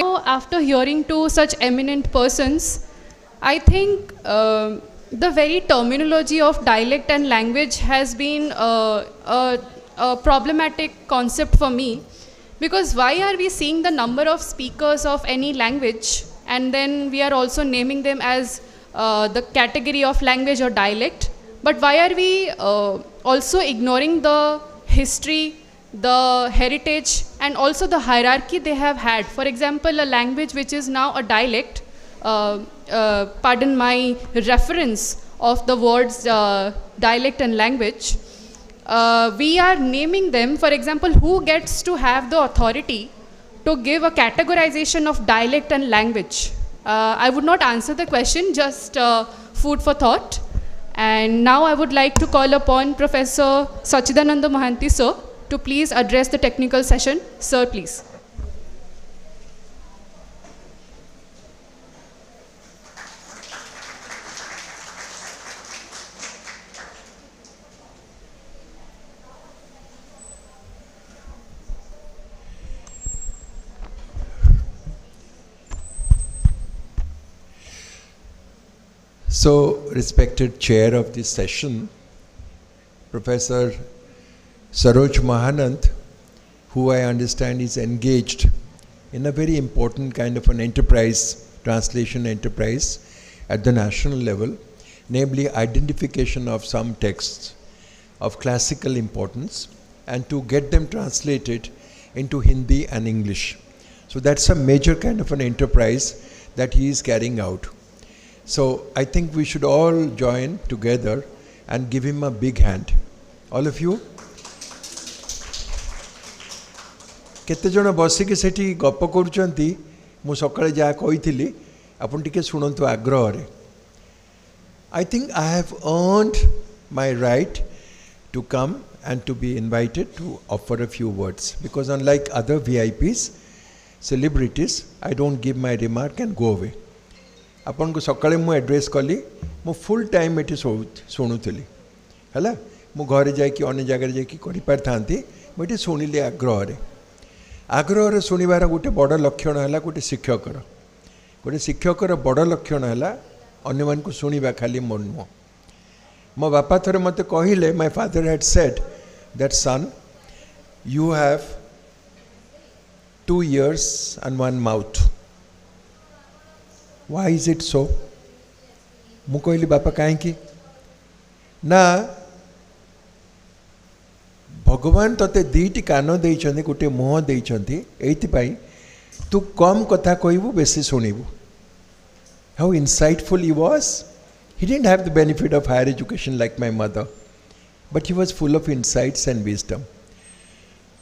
After hearing to such eminent persons, I think the very terminology of dialect and language has been a problematic concept for me, because why are we seeing the number of speakers of any language and then we are also naming them as the category of language or dialect, but why are we also ignoring the history, the heritage, and also the hierarchy they have had? For example, a language which is now a dialect, pardon my reference of the words dialect and language, we are naming them. For example, who gets to have the authority to give a categorization of dialect and language? I would not answer the question, just food for thought. And now I would like to call upon Professor Sachidananda Mohanty sir to please address the technical session. Sir, please. So, respected chair of this session, Professor Saroj Mahanand, who I understand is engaged in a very important kind of an enterprise, translation enterprise at the national level, namely identification of some texts of classical importance and to get them translated into Hindi and English. So that's a major kind of an enterprise that he is carrying out. So I think we should all join together and give him a big hand. All of you? केते जण बसिक सेठी गप करूचंती मु सकाळे जा कहिथिली आपण टिके सुनंतु आग्रह रे. I think I have earned my right to come and to be invited to offer a few words, because unlike other VIPs, celebrities, I don't give my remark and go away. आपन को सकाळे मु address कली मु full time एठी सुनुथली हला मु घरे जाय कि अन्य जगह जाय कि करि पार थांती मु एठी सुनिले आग्रह रे सुनिबार गोटे बड़ लक्षण है गोटे शिक्षकर बड़ लक्षण है अन्य मान को सुनिबा खाली मन नुह. मो बापा थरे मते कहिले, my father had said that son you have 2 ears and 1 mouth. Why is it so? मु कहली बापा कहीं ना भगवान तते दीटी कान देइछन्ति गोटे मुह देइछन्ति एइतिपाई तू कम कथा कहबू बेसी सुनिबू. How insightful he was. He didn't have the benefit of higher education like my mother, but he was full of insights and wisdom.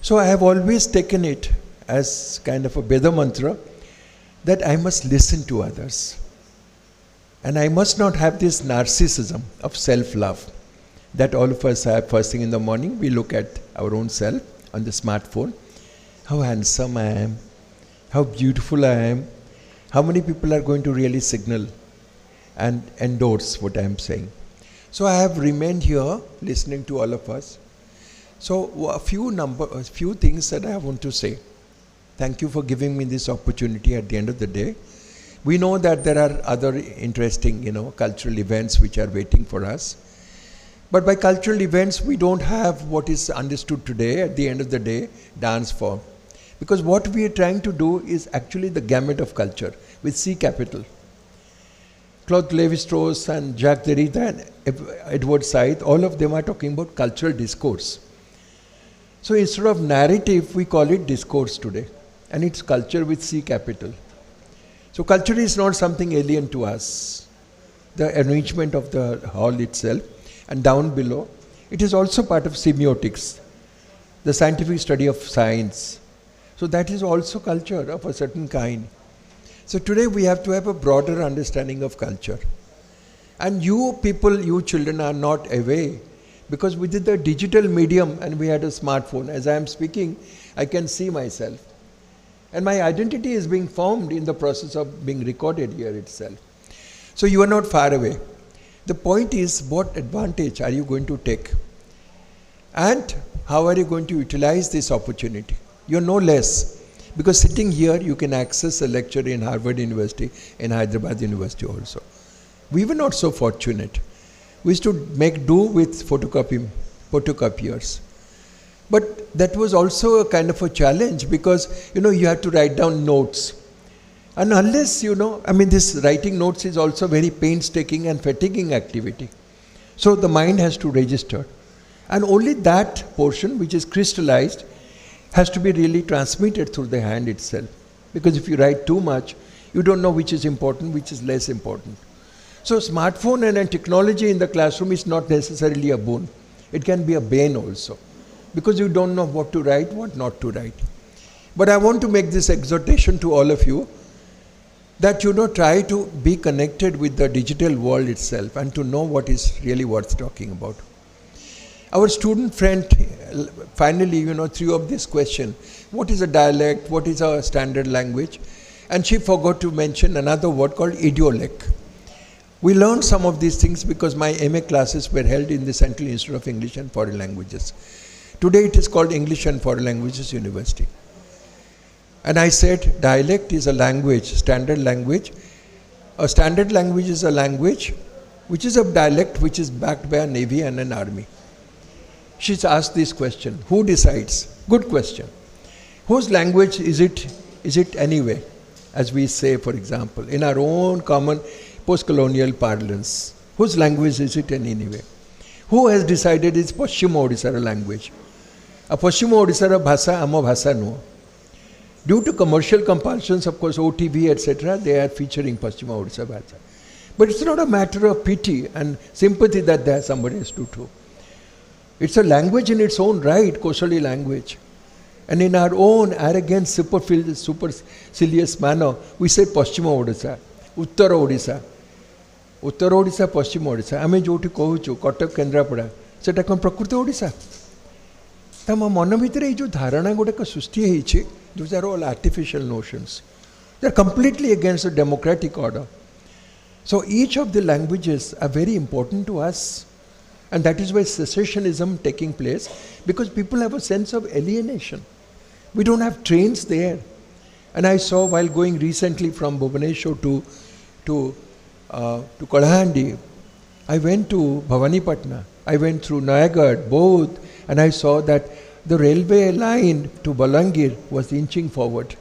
So I have always taken it as kind of a Veda mantra that I must listen to others. And I must not have this narcissism of self-love that all of us have. First thing in the morning, we look at our own self on the smartphone. How handsome I am, how beautiful I am, how many people are going to really signal and endorse what I am saying. So I have remained here listening to all of us. So a few things that I want to say. Thank you for giving me this opportunity at the end of the day. We know that there are other interesting, cultural events which are waiting for us. But by cultural events, we don't have what is understood today, at the end of the day, dance form. Because what we are trying to do is actually the gamut of culture with C capital. Claude Lévi-Strauss and Jacques Derrida and Edward Said, all of them are talking about cultural discourse. So instead of narrative, we call it discourse today. And it's culture with C capital. So culture is not something alien to us. The arrangement of the hall itself and down below, it is also part of semiotics, the scientific study of science. So that is also culture of a certain kind. So today we have to have a broader understanding of culture. And you people, you children are not away, because with the digital medium and we had a smartphone, as I am speaking, I can see myself. And my identity is being formed in the process of being recorded here itself. So you are not far away. The point is, what advantage are you going to take? And how are you going to utilize this opportunity? You are no less. Because sitting here, you can access a lecture in Harvard University, in Hyderabad University also. We were not so fortunate. We used to make do with photocopiers. But that was also a kind of a challenge because, you had to write down notes. And unless, this writing notes is also very painstaking and fatiguing activity. So the mind has to register. And only that portion which is crystallized has to be really transmitted through the hand itself. Because if you write too much, you don't know which is important, which is less important. So smartphone and technology in the classroom is not necessarily a boon. It can be a bane also. Because you don't know what to write, what not to write. But I want to make this exhortation to all of you that try to be connected with the digital world itself and to know what is really worth talking about. Our student friend finally, threw up this question, what is a dialect, what is a standard language? And she forgot to mention another word called idiolect. We learned some of these things because my MA classes were held in the Central Institute of English and Foreign Languages. Today it is called English and Foreign Languages University. And I said dialect is a language, standard language. A standard language is a language which is a dialect which is backed by a navy and an army. She's asked this question, who decides? Good question. Whose language is it anyway? As we say, for example, in our own common post-colonial parlance. Whose language is it anyway? Who has decided it's Paschima Odisha language? A Paschima Odisha bhasa, amo bhasa no. Due to commercial compulsions, of course, OTV, etc., they are featuring Paschima Odisha bhasa. But it's not a matter of pity and sympathy that somebody has to do. It's a language in its own right, Kosali language. And in our own arrogant, supercilious manner, we say Paschima Odisha, Uttara Odisha. Uttara Odisha, Paschima Odisha. Ame joti kohuchu, Katak Kendrapada. Seta kon Prakriti Odisha. Tama mana bhitere ei jo dharana godaka sushti heichi, those are all artificial notions. They are completely against the democratic order. So each of the languages are very important to us. And that is why secessionism taking place, because people have a sense of alienation. We don't have trains there. And I saw while going recently from Bhubaneswar to Kalahandi, I went to Bhavanipatna, I went through Nayagad, Bodh, and I saw that the railway line to Balangir was inching forward.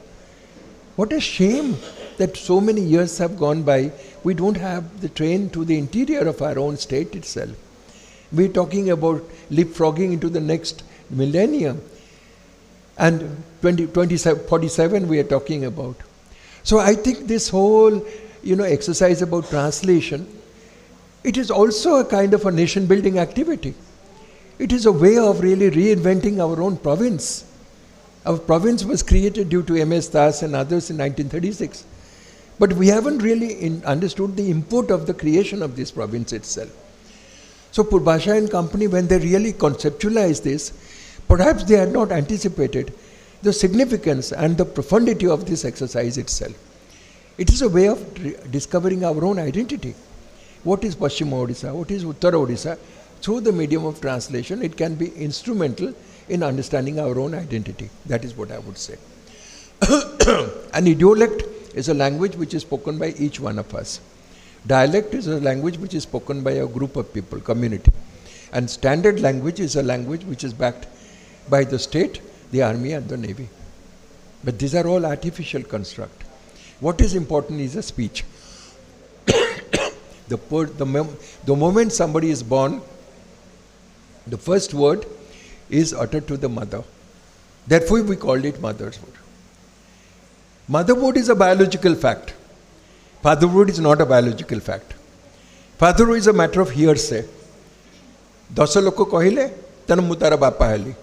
What a shame that so many years have gone by, we don't have the train to the interior of our own state itself. We're talking about leapfrogging into the next millennium. And 2047 we are talking about. So I think this whole, exercise about translation, it is also a kind of a nation building activity. It is a way of really reinventing our own province. Our province was created due to M.S. Das and others in 1936. But we haven't really understood the import of the creation of this province itself. So Purbhasha and company, when they really conceptualized this, perhaps they had not anticipated the significance and the profundity of this exercise itself. It is a way of discovering our own identity. What is Paschima Odisha? What is Uttara Odisha? Through the medium of translation, it can be instrumental in understanding our own identity. That is what I would say. An idiolect is a language which is spoken by each one of us. Dialect is a language which is spoken by a group of people, community. And standard language is a language which is backed by the state, the army and the navy. But these are all artificial construct. What is important is a speech. The moment somebody is born, the first word is uttered to the mother. Therefore we called it mother's word. Motherhood is a biological fact. Fatherhood is not a biological fact. Fatherhood is a matter of hearsay. Dasa loko kahile, tanu mu tara bapa heli.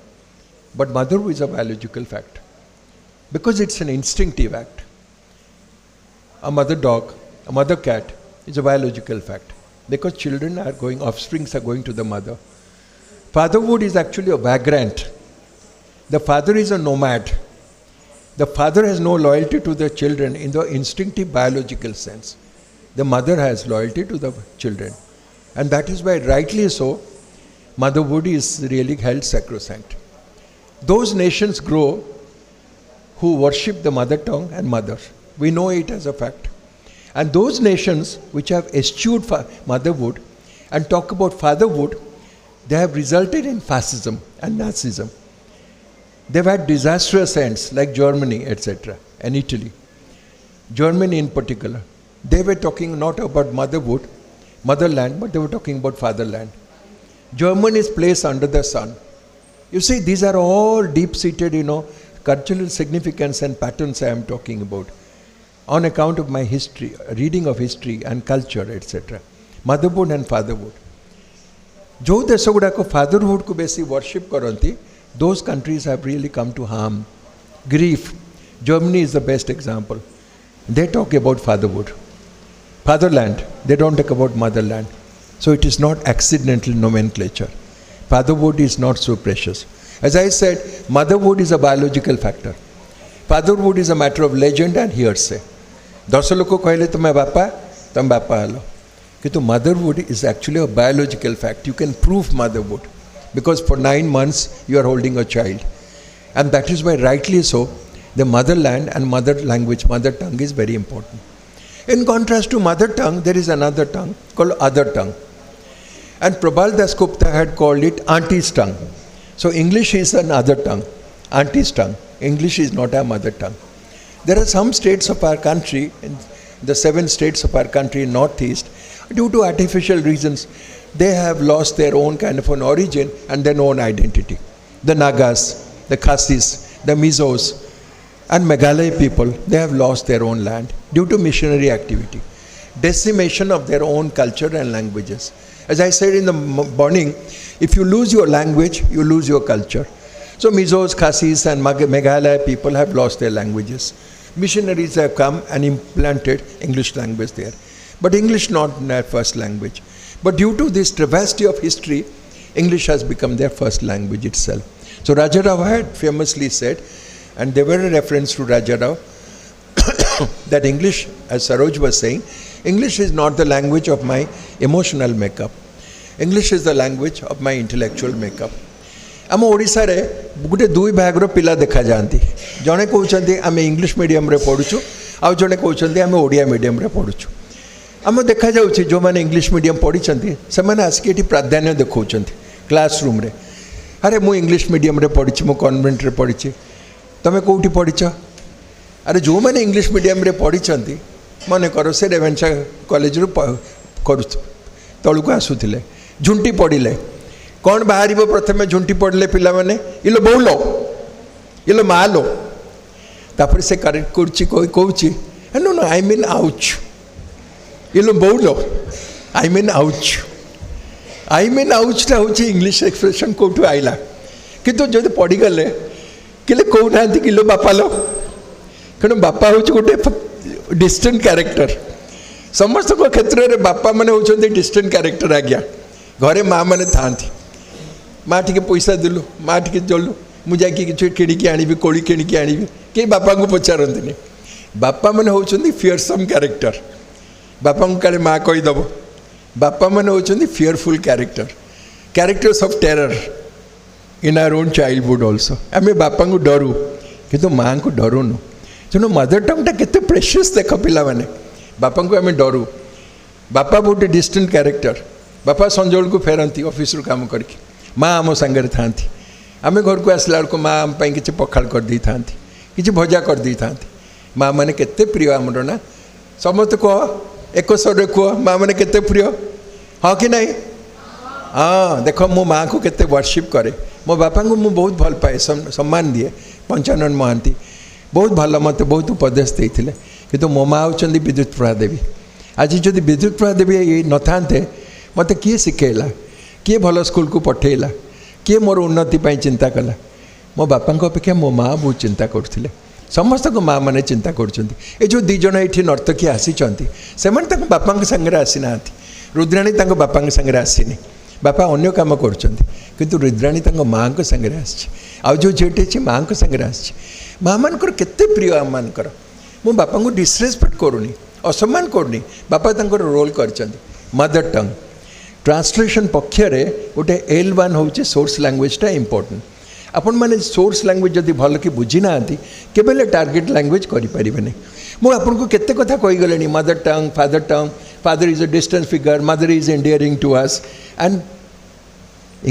But motherhood is a biological fact. Because it's an instinctive act. A mother dog, a mother cat is a biological fact. Because children are going, offsprings are going to the mother. Fatherhood is actually a vagrant. The father is a nomad. The father has no loyalty to the children in the instinctive biological sense. The mother has loyalty to the children. And that is why, rightly so, motherhood is really held sacrosanct. Those nations grow who worship the mother tongue and mother. We know it as a fact. And those nations which have eschewed motherhood and talk about fatherhood, they have resulted in fascism and Nazism. They've had disastrous ends like Germany, etc., and Italy. Germany in particular. They were talking not about motherhood, motherland, but they were talking about fatherland. Germany's place under the sun. You see, these are all deep-seated, cultural significance and patterns I am talking about on account of my history, reading of history and culture, etc. Motherhood and fatherhood. जो देश गुड़ाक fatherhood को बेसी worship करती, those countries have really come to harm. Grief. Germany is the best example. They talk about fatherhood. Fatherland, they don't talk about motherland. So it is not accidental nomenclature. Fatherhood is not so precious. As I said, motherhood is a biological factor. Fatherhood is a matter of legend and hearsay. 10 लोग कहले तुम्हें बापा hello. But motherhood is actually a biological fact. You can prove motherhood because for 9 months you are holding a child. And that is why rightly so, the motherland and mother language, mother tongue is very important. In contrast to mother tongue, there is another tongue called other tongue. And Prabal Das Gupta had called it auntie's tongue. So English is another tongue, auntie's tongue. English is not our mother tongue. There are some states of our country, in the 7 states of our country in Northeast, due to artificial reasons, they have lost their own kind of an origin and their own identity. The Nagas, the Khasis, the Mizos, and Meghalaya people, they have lost their own land due to missionary activity. Decimation of their own culture and languages. As I said in the morning, if you lose your language, you lose your culture. So Mizos, Khasis and Meghalaya people have lost their languages. Missionaries have come and implanted English language there. But English not their first language. But due to this travesty of history, English has become their first language itself. So Raja Rao had famously said, and there were a reference to Raja Rao, that English, as Saroj was saying, English is not the language of my emotional makeup. English is the language of my intellectual makeup. आम ओडिशा रे गोटे 2 भागर पिला देखा जाती जड़े कहते आम English medium रे पढ़ुचु आउ जड़े कहते आम ओडिया मीडियम रे पढ़ुचु आम देखा जाउछि जो माने इंग्लिश मीडियम पढ़ी से माने आसिक एठी प्राधान्य देखौछन्ति क्लासरूम रे अरे मु इंग्लिश मीडियम रे पढ़ी मु कन्वेंट रे पढ़ी तमे कोठी पढ़ीच अरे जो माने इंग्लिश मीडियम रे पढ़ी मन कर से रेवेन्सा कॉलेज रु करू तलू आसुले झुंटी पढ़िले कौन बाहर प्रथम झुंटी पढ़ले पिला माने इलो बोलो इलो मालो तापर से करेक्ट करछि कहूछि no no I mean ouch इलो बोलो आई मीन आउच टा होछि इंग्लिश एक्सप्रेशन कोठु आइला किंतु जदि पढ़ी गले किले कहू नांती किलो बापा लो कारण बापा होछि गोटे डिस्टेंट कैरेक्टर समस्त को क्षेत्र रे बापा माने होछन्ते डिस्टेंट कैरेक्टर आज्ञा घरे माँ माने थांती माँ टी पैसा देलु माँ टी चलु मुझे किसी किणिकी आनी कोड़ी किणिकी आनी कई बापा को पचारती बापा मैंने होती फियरसम कैरेक्टर बापा को काले माँ कहीदेव बापा मैंने होती fearful characters of terror in our own childhood also आम बापा को डरू कि माँ को डरुनु तेणु मदर टंग केते प्रेशियस देख पिला माने बापा को आम डरू बापा बहुत डिस्टेंट कैरेक्टर बापा संजोल को फेरती ऑफिस काम करके माँ आम सांगे था आम घर को आसला बेलू माँ आम कि पखाड़ कर दी था कि भजा कर दी था माँ मैंने केते प्रिय आमर ना समस्त कह एक स्वर कह माँ मैंने केते प्रिय हाँ कि नहीं हाँ देख मो माँ को केते वर्शिप करे मो बापा को मुझे बहुत भल पाए सम्मान दिए पंचानन महांती बहुत भल मत बहुत उपदेश देते कि मो माँ होती विद्युत प्रभा देवी आज जदि विद्युत प्रभा देवी ये न था मत किए शिखेला किए भल स्कूल को पठेला किए मोर उन्नति चिंता कला मो बापा अपेक्षा मो माँ बहुत चिंता करते समस्त को माँ मैंने चिंता कर जो दी जन ये नर्तकी आसी से बापा सागर आसी ना रुद्राणी बापा सागर आसीनी बापा अन्य कम कर रुद्राणी माँ सागर आउ जो झीटे माँ सागर आसी माँ मानकर केते प्रिय आम मानकर मो बापा को डिसरेस्पेक्ट करूनी असम्मान करूनी बापा रोल कर मदर टंग ट्रांसलेशन पक्षरे गोटे L1 हूँ सोर्स लैंग्वेजटा इम्पोर्टेंट आपण मैंने सोर्स लैंग्वेज जदि भल कि बुझी ना केवल टार्गेट लैंग्वेज करें मुझे आपको केते कथा कहीगले mother tongue father is a distance figure mother is endearing to us and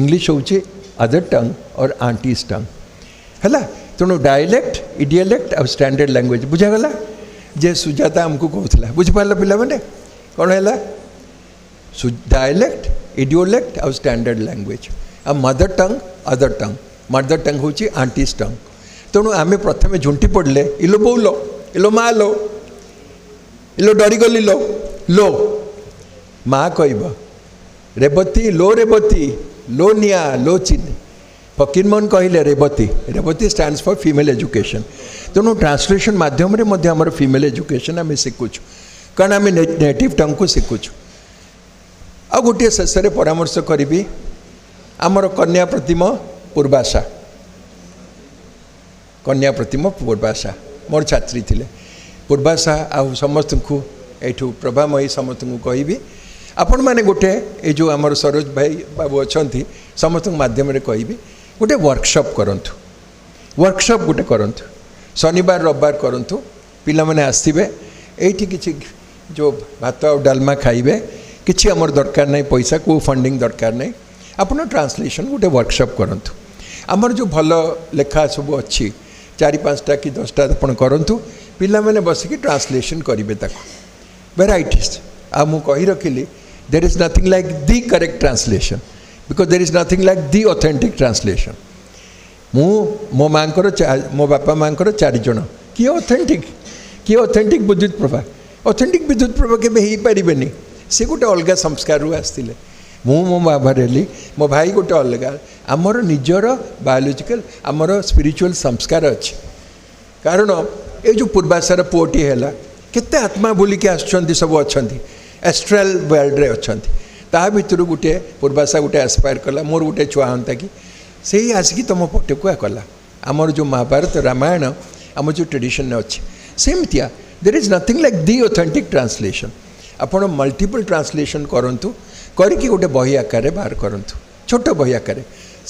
English होचे अदर टंग और आंटीज टंग है तेणु डायलेक्ट इडियलेक्ट और स्टैंडर्ड लैंग्वेज बुझागला जे सुजाता आमको कहूला बुझिपार पिला मैंने कौन है डायलेक्ट इडियोलेक्ट और स्टैंडर्ड लैंग्वेज आ मदर टंग हूँ आंटीज टंग तेणु आम प्रथम झुंटी पड़े इलो बो लो इलो माँ लो इलो डरीगली लो माँ कह रेवती लो निया लो चीनी फकीर मोहन कहले Revati stands for female education तेणु ट्रांसलेशन मध्यम आम फीमेल एजुकेशन आम शिखुचु कारण आम नेटिव टंग को शिखुचु आ गोटे शेष परामर्श करी आमर कन्या प्रतिम पूर्वाशा मोर छात्री थिले पूर्वाशा आ समस्त को यू प्रभामयी समस्त को कहि आपण मैंने गोटे ये जो आमर सरोज भाई बाबू अच्छा समस्त मध्यम कहि गोटे वर्कशॉप गोटे करंतु शनिवार रविवार करंतु पिला माने आसबे एठी किछि जो भात और डालमा खाइबे किछि आमर दरकार नहीं पैसा को फंडिंग दरकार नहीं आपण ट्रांसलेशन गोटे वर्कशॉप करंतु आमर जो भल लेखा सब अच्छी 4-5टा कि 10टा आपण करंतु पिला माने बसिकी ट्रांसलेशन करिवे ताको वेराइटीज आ मु कहि रखिली there is nothing like the correct translation because there is nothing like the authentic translation मो मांकर मो बापा मांकर 4 जण किए ऑथेंटिक विद्युत प्रभा के ही पारिबेनी से गोटे अलग संस्कार आसते मो बाबा रही मो भाई गोटे अलग आमर निजर बायोलोजिकल आमर स्पिरिचुअल संस्कार अच्छे कारण ये जो पूर्वाशार पुओटी है केते आत्मा बोलिकी आसुँच सब अच्छा एस्ट्राल वर्ल्ड रे अच्छा ता भर गोटे पूर्वाशा गोटे एस्पायर कला मोर गोटे छुआ हाँ कि से ही आसिकी तुम पटक कला आमर जो महाभारत रामायण आम जो ट्रेडिशन अच्छे सेमतिया there is nothing like the authentic translation आपण मल्टीपल ट्रांसलेशन करंतु करके गोटे बही आकार बाहर करंतु छोट बही आकार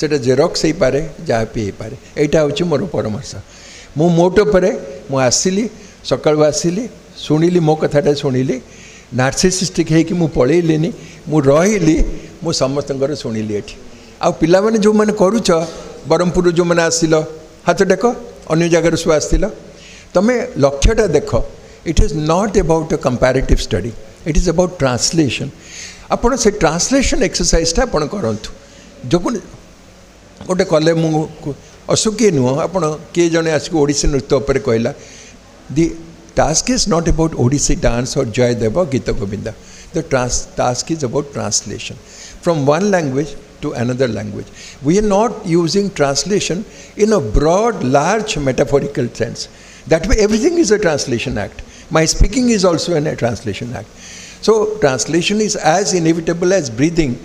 से जेरक्स हो पारे जहाँ भी हो पारे यहाँ हूँ मोर परामर्श मु मोट पर आसिली सकाळु आसिली शुणिली मो कथाटा शुणिली नार्सिसिस्टिक है मु पलैलिनी मु रही मु समस्त शुणिली एठी आ पिला माने जो माने करूछ ब्रह्मपुर जो मैंने आसिल हाथ टेक अन्य जगार सब आसिल तमें लक्ष्यटा देख it is not about a comparative study it is about translation आपण से ट्रांसलेशन एक्सरसाइजटा आपण करंतु जो गोटे कले मु असुकी नुह आपण किए जने आसिक ओडिसी नृत्य उपर कहला the task is not about Odissi dance और Jayadev Gita Govinda the task is about translation from one language to another language. We are not using translation in a broad, large metaphorical sense. That way everything is a translation act. My speaking is also a translation act. So translation is as inevitable as breathing.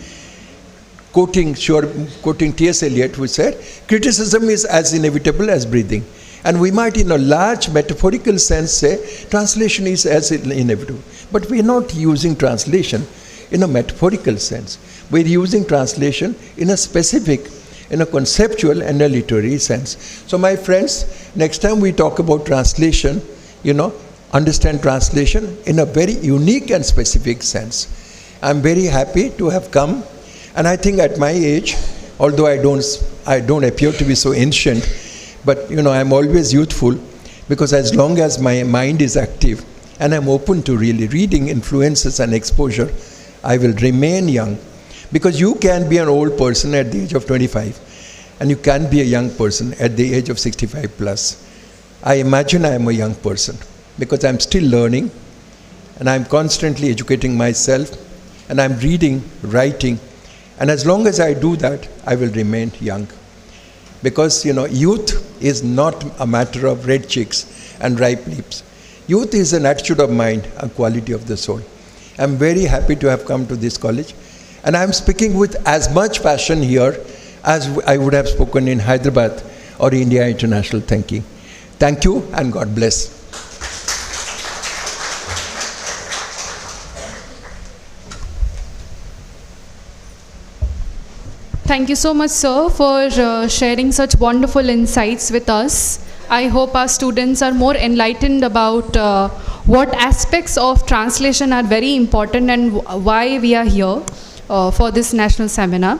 Quoting T.S. Eliot, who said, criticism is as inevitable as breathing. And we might in a large metaphorical sense say, translation is as inevitable. But we are not using translation in a metaphorical sense. We are using translation in a specific, in a conceptual and a literary sense. So my friends, next time we talk about translation, understand translation in a very unique and specific sense. I'm very happy to have come, and I think at my age, although I don't appear to be so ancient, but I'm always youthful, because as long as my mind is active and I'm open to really reading influences and exposure, I will remain young. Because you can be an old person at the age of 25 and you can be a young person at the age of 65 plus. I imagine I am a young person because I'm still learning and I'm constantly educating myself and I'm reading, writing, and as long as I do that, I will remain young. Because youth is not a matter of red cheeks and ripe lips. Youth is an attitude of mind, a quality of the soul. I'm very happy to have come to this college. And I am speaking with as much passion here as I would have spoken in Hyderabad or India International Thinking. Thank you and God bless. Thank you so much, sir, for sharing such wonderful insights with us. I hope our students are more enlightened about what aspects of translation are very important and why we are here for this national seminar.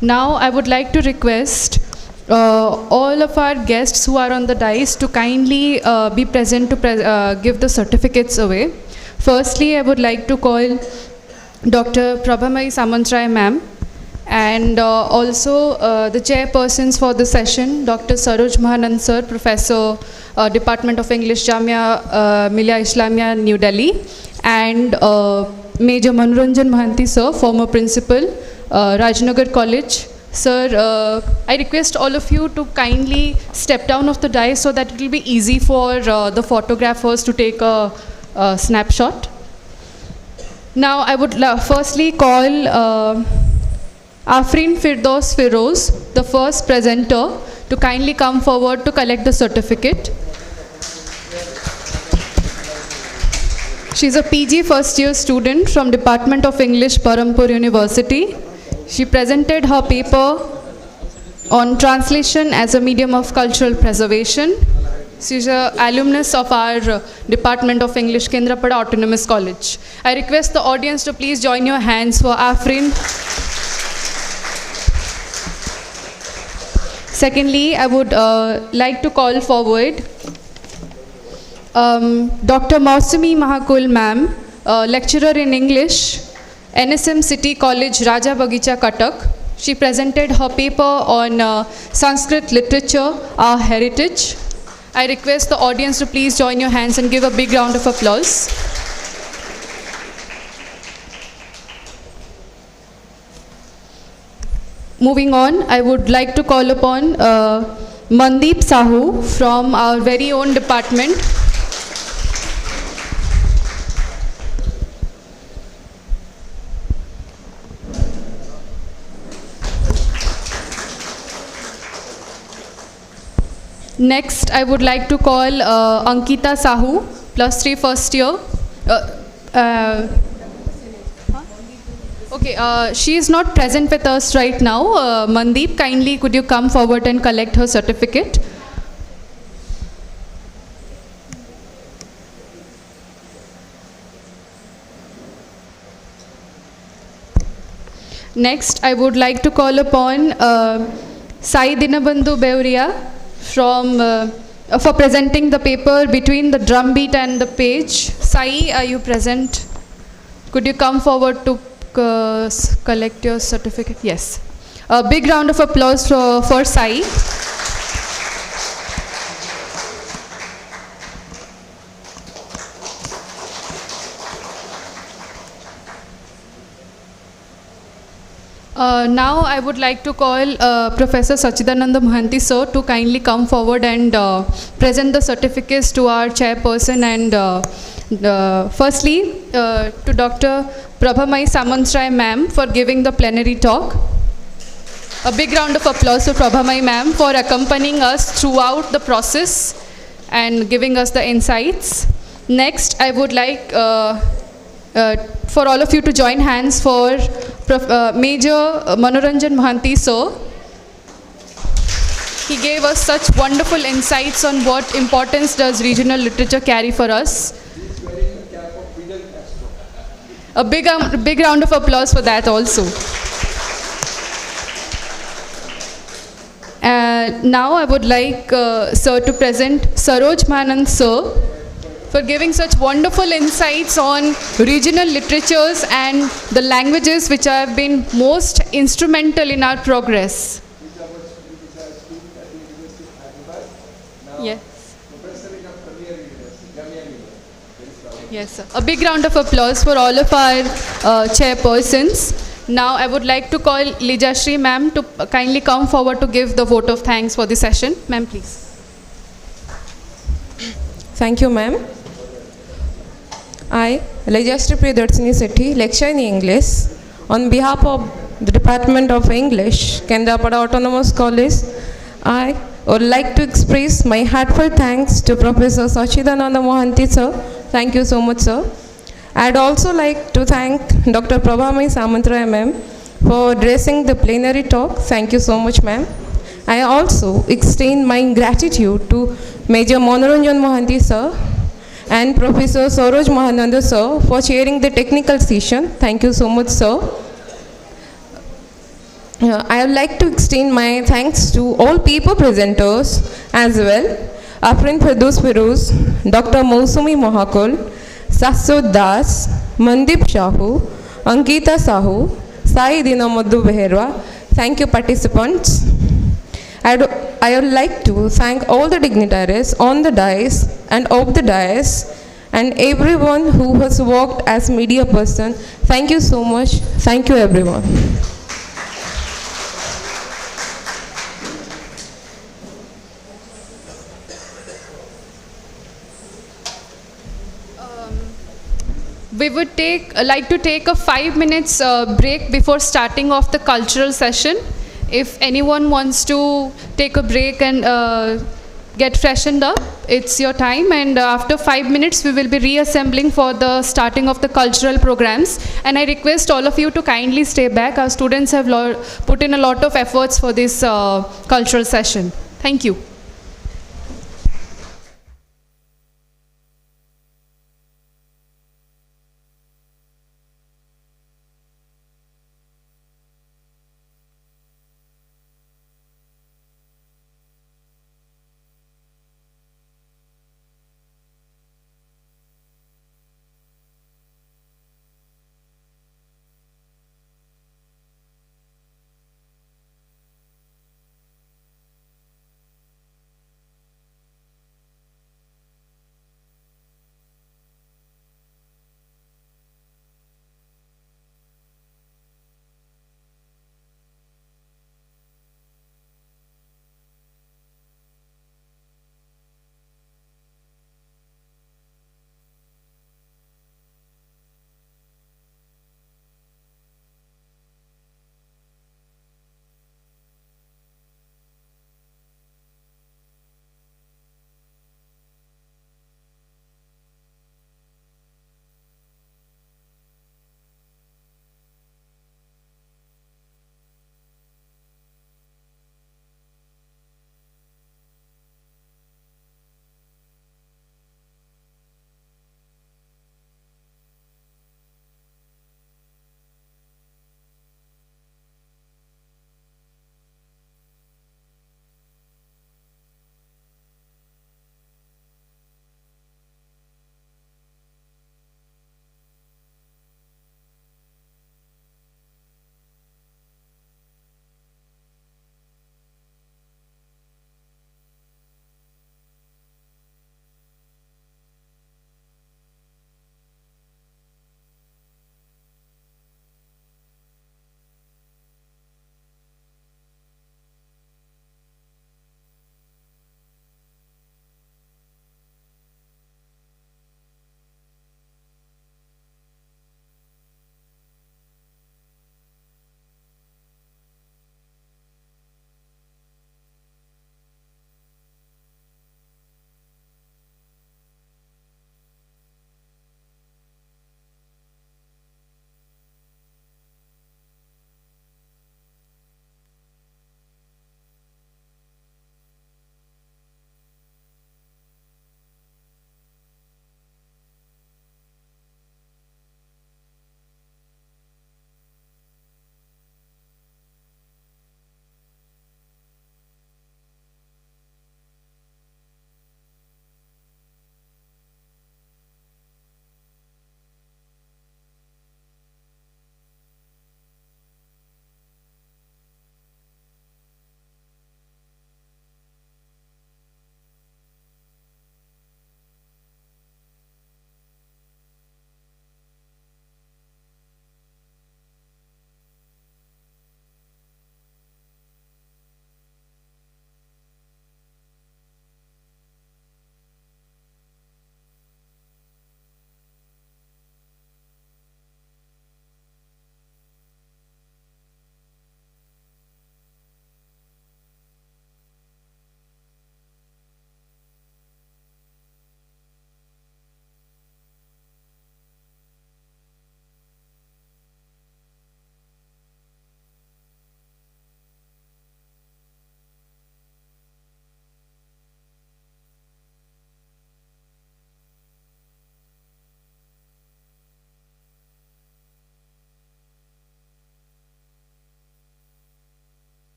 Now, I would like to request all of our guests who are on the dais to kindly be present to give the certificates away. Firstly, I would like to call Dr. Prabhamai Samantray ma'am, and also the chairpersons for the session, Dr. Saroj Mahanand sir, Professor, Department of English, Jamia Millia Islamia, New Delhi, and Major Manoranjan Mohanty sir, former principal, Rajnagar College. Sir, I request all of you to kindly step down of the dais so that it will be easy for the photographers to take a snapshot. Now I would firstly call Afrin Firdaus Firoz, the first presenter, to kindly come forward to collect the certificate. She is a PG first year student from Department of English, Parampur University. She presented her paper on translation as a medium of cultural preservation. She is an alumnus of our Department of English, Kendrapada Autonomous College. I request the audience to please join your hands for Afrin. Secondly, I would like to call forward Dr. Mausumi Mahakul ma'am, lecturer in English, NSM City College, Raja Bagicha, Cuttack. She presented her paper on Sanskrit literature, our heritage. I request the audience to please join your hands and give a big round of applause. Moving on, I would like to call upon Mandeep Sahu from our very own department. Next, I would like to call Ankita Sahu, +3 first year. Okay, she is not present with us right now. Mandeep, kindly could you come forward and collect her certificate? Next, I would like to call upon Sai Dinabandhu Beuria for presenting the paper Between the Drumbeat and the Page. Sai, are you present? Could you come forward to collect your certificate? Yes. A big round of applause for Sai. Now I would like to call Professor Sachidananda Mohanty sir to kindly come forward and present the certificates to our chairperson, and firstly to Dr. Prabhamai Samantray ma'am for giving the plenary talk. A big round of applause for Prabhamai ma'am for accompanying us throughout the process and giving us the insights. Next, I would like for all of you to join hands for Major Manoranjan Mohanty sir. He gave us such wonderful insights on what importance does regional literature carry for us. A big round of applause for that also. Now I would like sir to present Saroj Mahanand sir for giving such wonderful insights on regional literatures and the languages which have been most instrumental in our progress. Yes. Yes, sir. A big round of applause for all of our chairpersons. Now I would like to call Lijashri ma'am to kindly come forward to give the vote of thanks for the session. Ma'am, please. Thank you, ma'am. I, Lijashri Priyadarshini Sethi, lecture in English on behalf of the Department of English, Kendrapada Autonomous College. I would like to express my heartfelt thanks to Professor Sachidananda Mohanty sir. Thank you so much, sir. I'd also like to thank Dr. Prabhamai Samantray ma'am for dressing the plenary talk. Thank you so much, ma'am. I also extend my gratitude to Major Manoranjan Mohanty sir and Professor Saroj Mahananda sir for chairing the technical session. Thank you so much, sir. I would like to extend my thanks to all people presenters as well. Our friend Firdaus Feroz, Dr. Mousumi Mohakul, Sasod Das, Mandip Shahu, Ankita Sahu, Sai Dinamaddu Beherwa. Thank you, participants. I would like to thank all the dignitaries on the dais and off the dais and everyone who has worked as media person. Thank you so much. Thank you, everyone. We would like to take a 5 minutes break before starting off the cultural session. If anyone wants to take a break and get freshened up, it's your time. And after 5 minutes, we will be reassembling for the starting of the cultural programs. And I request all of you to kindly stay back. Our students have put in a lot of efforts for this cultural session. Thank you.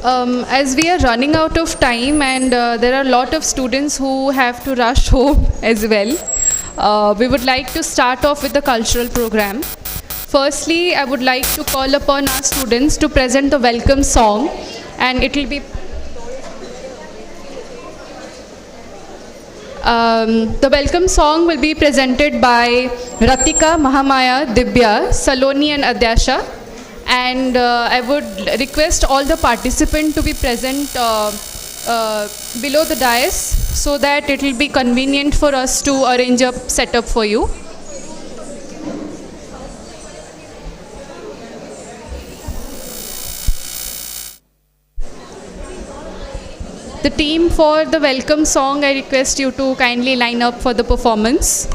As we are running out of time and there are a lot of students who have to rush home as well, we would like to start off with the cultural program. Firstly, I would like to call upon our students to present the welcome song, and it will be the welcome song will be presented by Ratika, Mahamaya, Dibya, Saloni and Adyasha. And I would request all the participants to be present below the dais so that it will be convenient for us to arrange a setup for you. The team for the welcome song, I request you to kindly line up for the performance.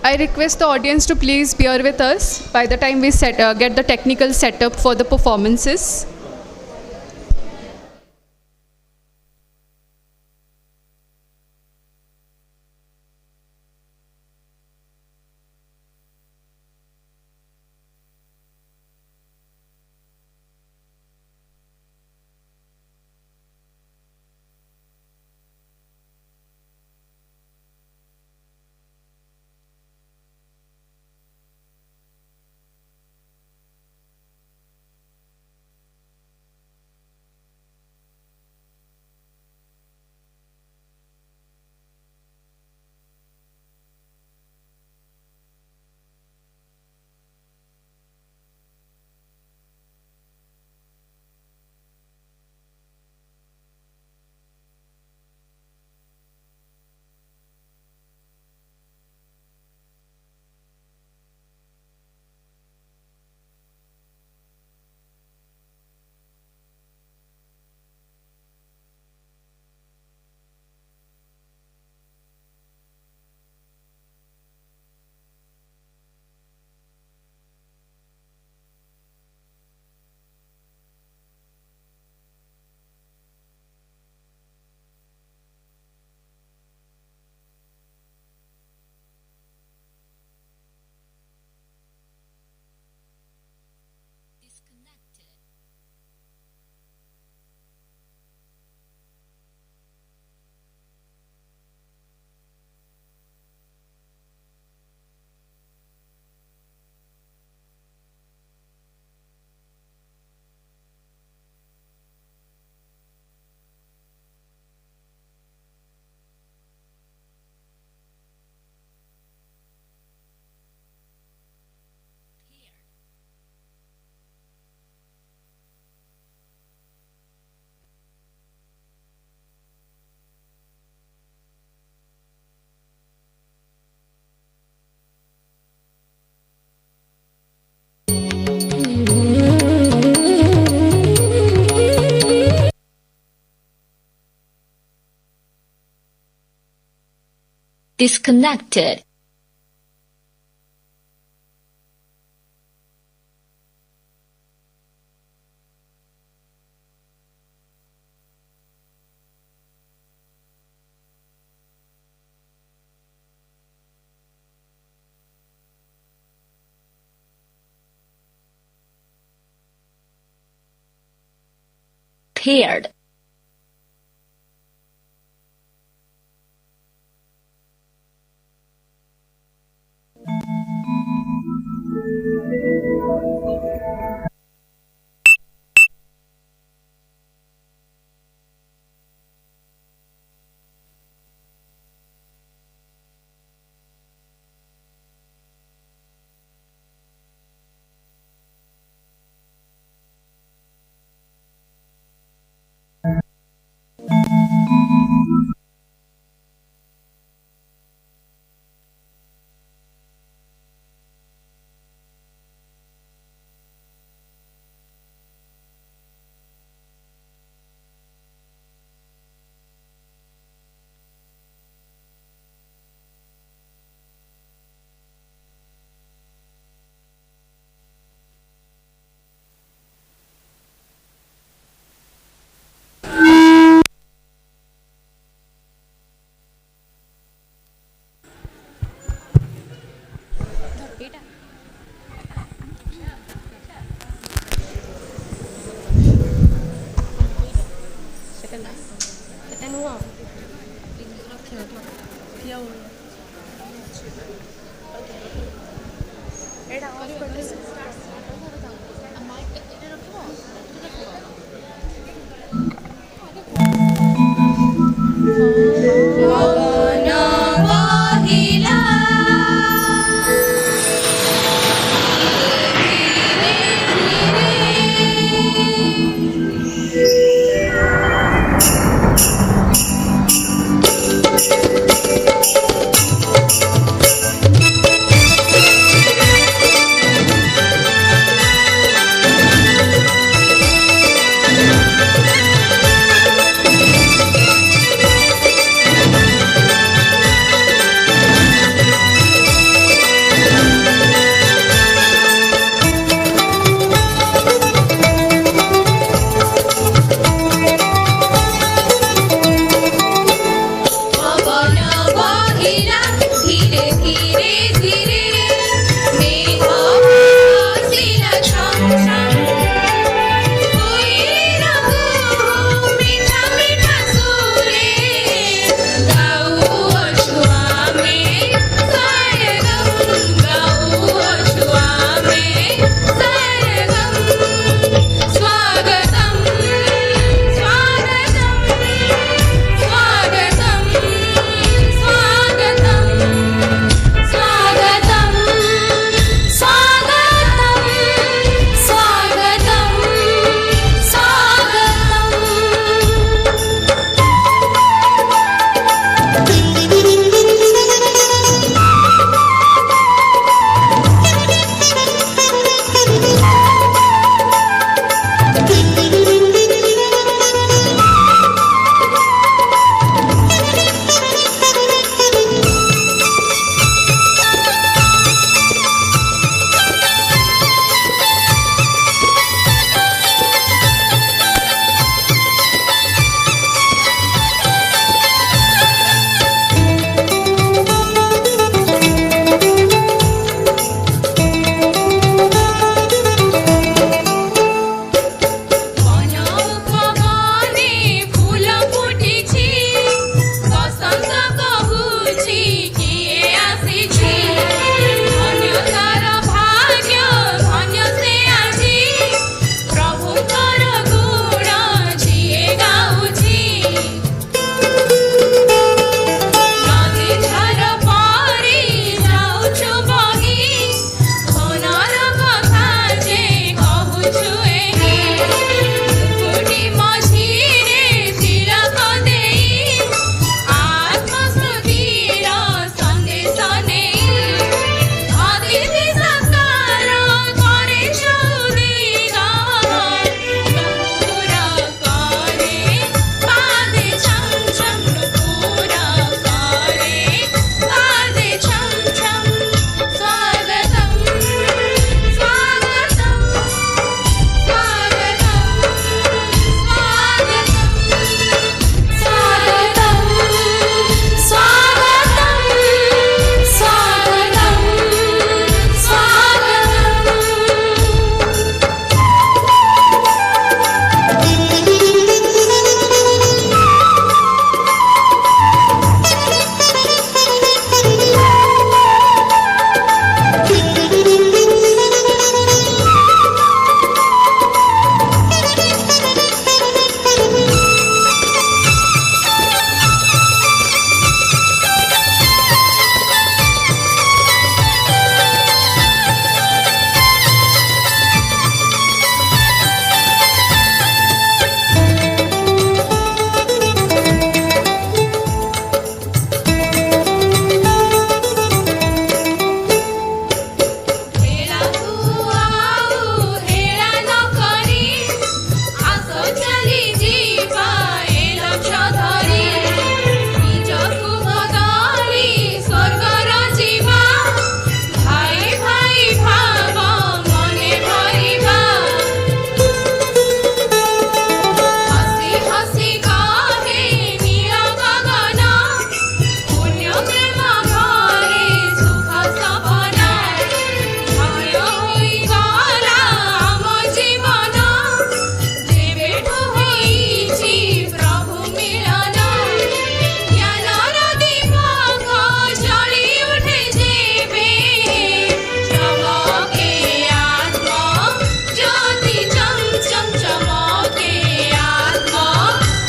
I request the audience to please bear with us by the time we get the technical setup for the performances. Disconnected. Paired.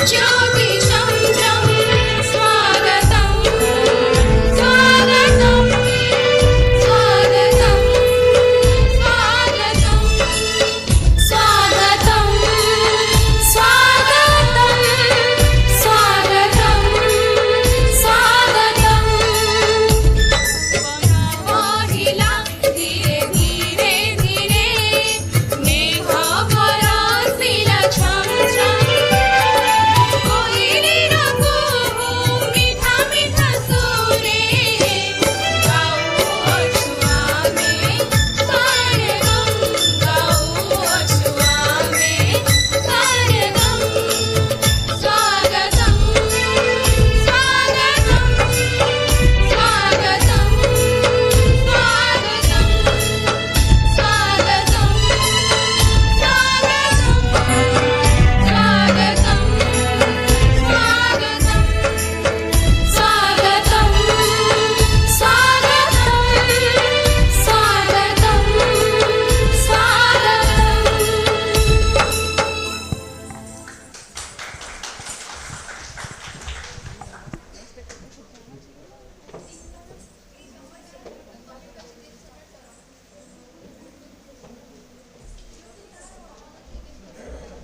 ज्योति चन्द्रं स्वागतं स्वागतं स्वागतं स्वागतं स्वागतं स्वागतं स्वागतं स्वागतं महिला धीरे धीरे धीरे मेघ बरसिला छम छम कोयलीर कुहू मीठा मीठा सुरे गाउछु आमे सरगम गाउछु आमे सरगम स्वागतं स्वागतं स्वागतं स्वागतं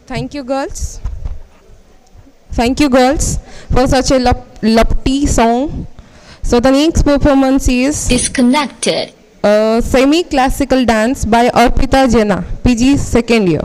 Thank you, girls. Thank you, girls, for such a lofty song. So the next performance is Disconnected. semi-classical dance by Arpita Jena, PG second year.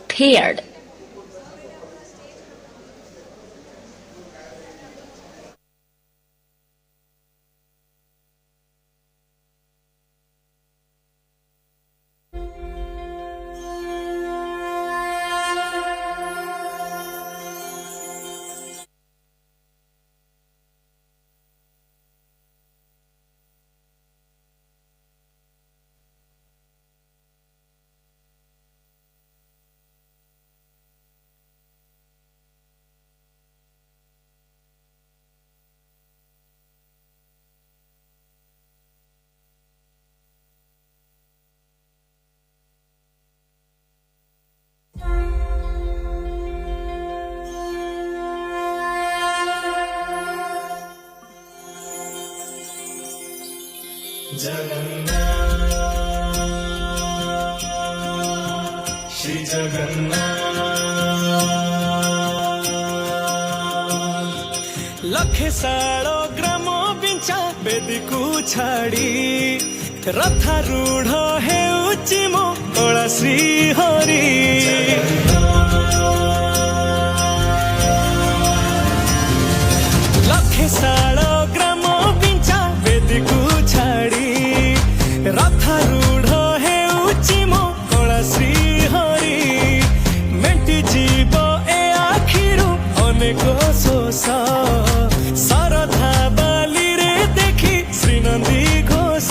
Paired. Shri Jagannath लखे सालो ग्राम बिंचा बेदी को छाड़ी रथारूढ़ हेउची मो कला श्री हरि लखे सालो ग्राम बिंचा बेदी को छाड़ी रथारूढ़ हेउची मो कला श्री हरि मेंटी जीव ए आखिरु अनेक शोष सरधा बाली रे देखी श्रीनंदी घोष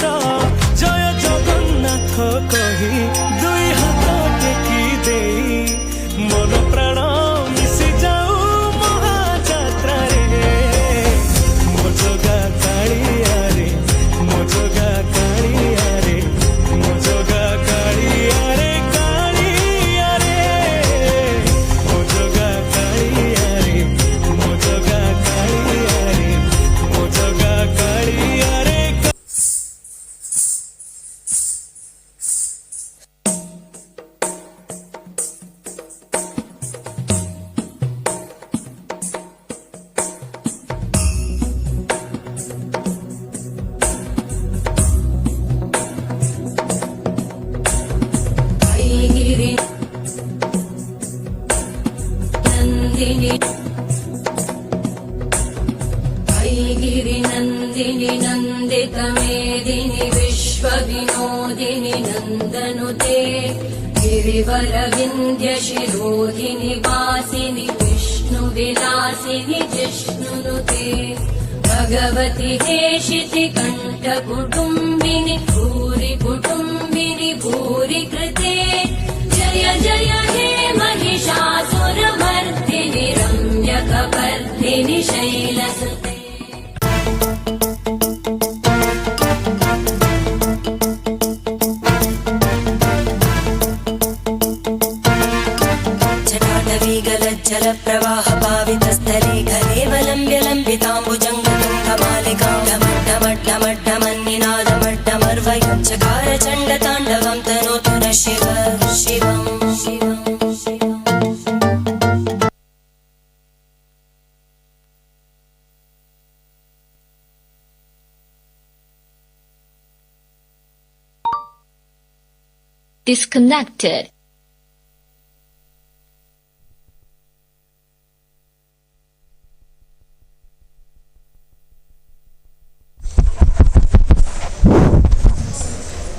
जय जगन्नाथ कही दुई हाथ टेकी देई मन प्राण मिशि जाऊ महाजात्रा रे गिरिनन्दिनि नन्दितमेदिनि विश्वविनोदिनि नन्दनुते गिरिवरविन्द्यशिरोधिनि वासिनि विष्णुविलासिनि जिष्णुनुते भगवति हेशिति कण्ठकुटुम्बिनि भूरि कुटुम्बिनि भूरि कृते जय जय हे महिषासुरमर्दिनि रम्यकपर्दिनि शैलसुते जलप्रवाहपावितस्थले खलेवलम्ब्य लम्बिताम्बुजङ्गतुङ्गमालिकां ढमड्ढमड्ढमड्ढमन्निनादमड्ढमर्वयं चकार चण्डताण्डवं तनोतु नः शिव शिवं शिवं शिवम् Disconnected.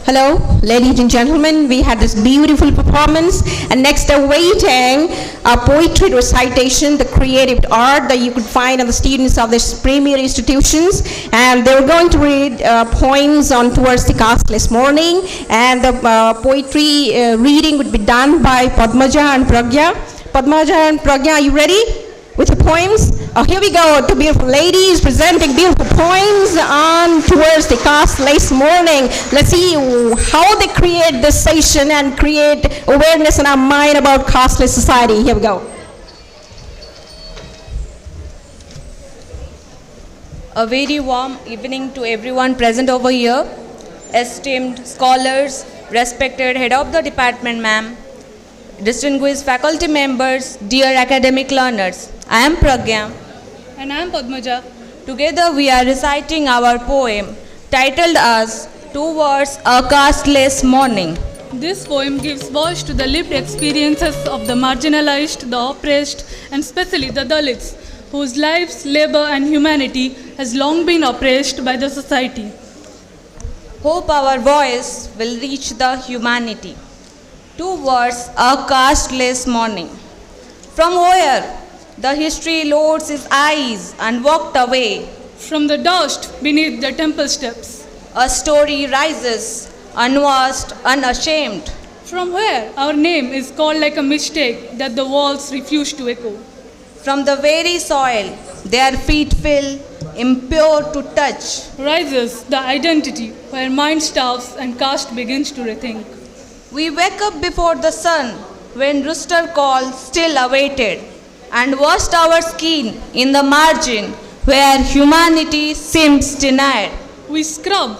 Hello, ladies and gentlemen, we had this beautiful performance, and next awaiting a poetry recitation, the creative art that you could find on the students of these premier institutions, and they were going to read poems on Towards the Castless Morning, and the poetry reading would be done by Padmaja and Pragya. Padmaja and Pragya, are you ready with the poems? Here we go, two beautiful ladies presenting beautiful poems on Towards the Castless Morning. Let's see how they create this session and create awareness in our mind about castless society. Here we go. A very warm evening to everyone present over here, esteemed scholars, respected head of the department ma'am, distinguished faculty members, dear academic learners. I am Pragya. And I am Padmaja. Together we are reciting our poem titled as Towards a Castless Morning. This poem gives voice to the lived experiences of the marginalized, the oppressed, and especially the Dalits, whose lives, labor, and humanity has long been oppressed by the society. Hope our voice will reach the humanity. Towards a castless morning. From where the history loads its eyes and walked away. From the dust beneath the temple steps. A story rises, unwashed, unashamed. From where our name is called like a mistake that the walls refuse to echo. From the very soil their feet feel impure to touch. Rises the identity where mind starves and caste begins to rethink. We wake up before the sun when rooster call still awaited, and washed our skin in the margin where humanity seems denied. We scrub,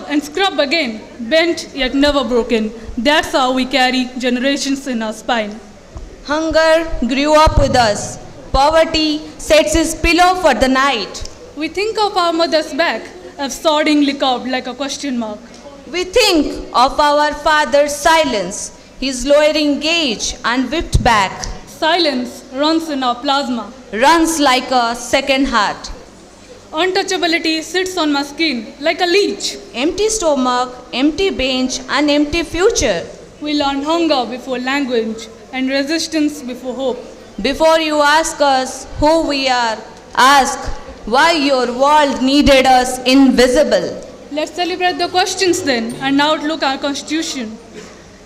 and scrub again, bent yet never broken. That's how we carry generations in our spine. Hunger grew up with us. Poverty sets its pillow for the night. We think of our mother's back as sordidly curved like a question mark. We think of our father's silence, his lowering gaze and whipped back. Silence runs in our plasma. Runs like a second heart. Untouchability sits on my skin like a leech. Empty stomach, empty bench, and empty future. We learn hunger before language and resistance before hope. Before you ask us who we are, ask why your world needed us invisible. Let's celebrate the questions then and outlook our constitution.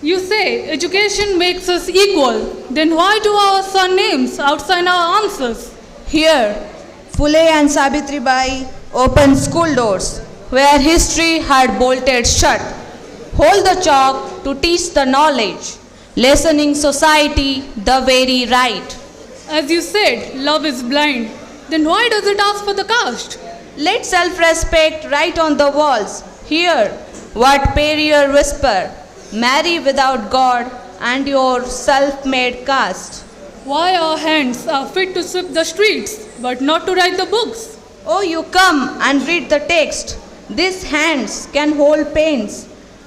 You say education makes us equal, then why do our surnames outshine our answers? Here, Phule and Savitribai opened school doors where history had bolted shut. Hold the chalk to teach the knowledge, lessening society the very right. As you said, love is blind, then why does it ask for the caste? Let self-respect write on the walls. Hear what Perrier whisper, marry without God and your self-made caste. Why our hands are fit to sweep the streets, but not to write the books? Oh, you come and read the text. These hands can hold pens.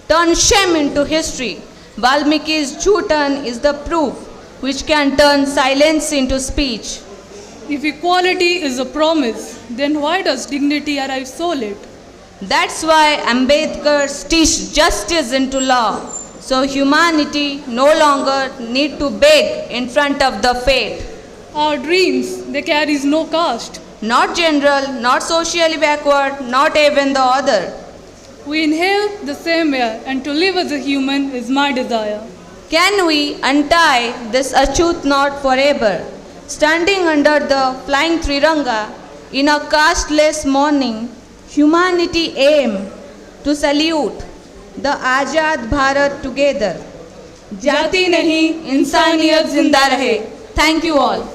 Turn shame into history. Valmiki's Jutan is the proof which can turn silence into speech. If equality is a promise, then why does dignity arrive so late? That's why Ambedkar stitched justice into law, so humanity no longer need to beg in front of the fate. Our dreams, they carries no caste. Not general, not socially backward, not even the other. We inhale the same air, and to live as a human is my desire. Can we untie this achut knot forever? Standing under the flying Triranga in a casteless morning, humanity aim to salute the Azad Bharat together. Jati nahi, insaniyat zinda rahe. Thank you all.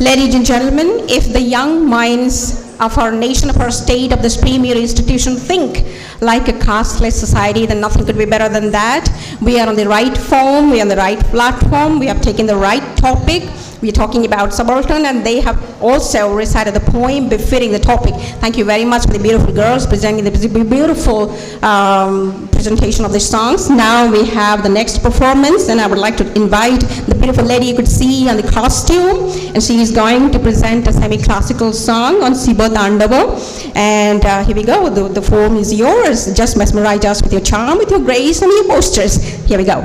Ladies and gentlemen, if the young minds of our nation, of our state, of this premier institution think like a casteless society, then nothing could be better than that. We are on the right form, we are on the right platform, we have taken the right topic. We are talking about subaltern, and they have also recited the poem befitting the topic. Thank you very much for the beautiful girls presenting the beautiful presentation of the songs. Now we have the next performance, and I would like to invite the beautiful lady you could see on the costume, and she is going to present a semi-classical song on Siva Tandava. And here we go, the form is yours. Just mesmerize us with your charm, with your grace, and your postures. Here we go.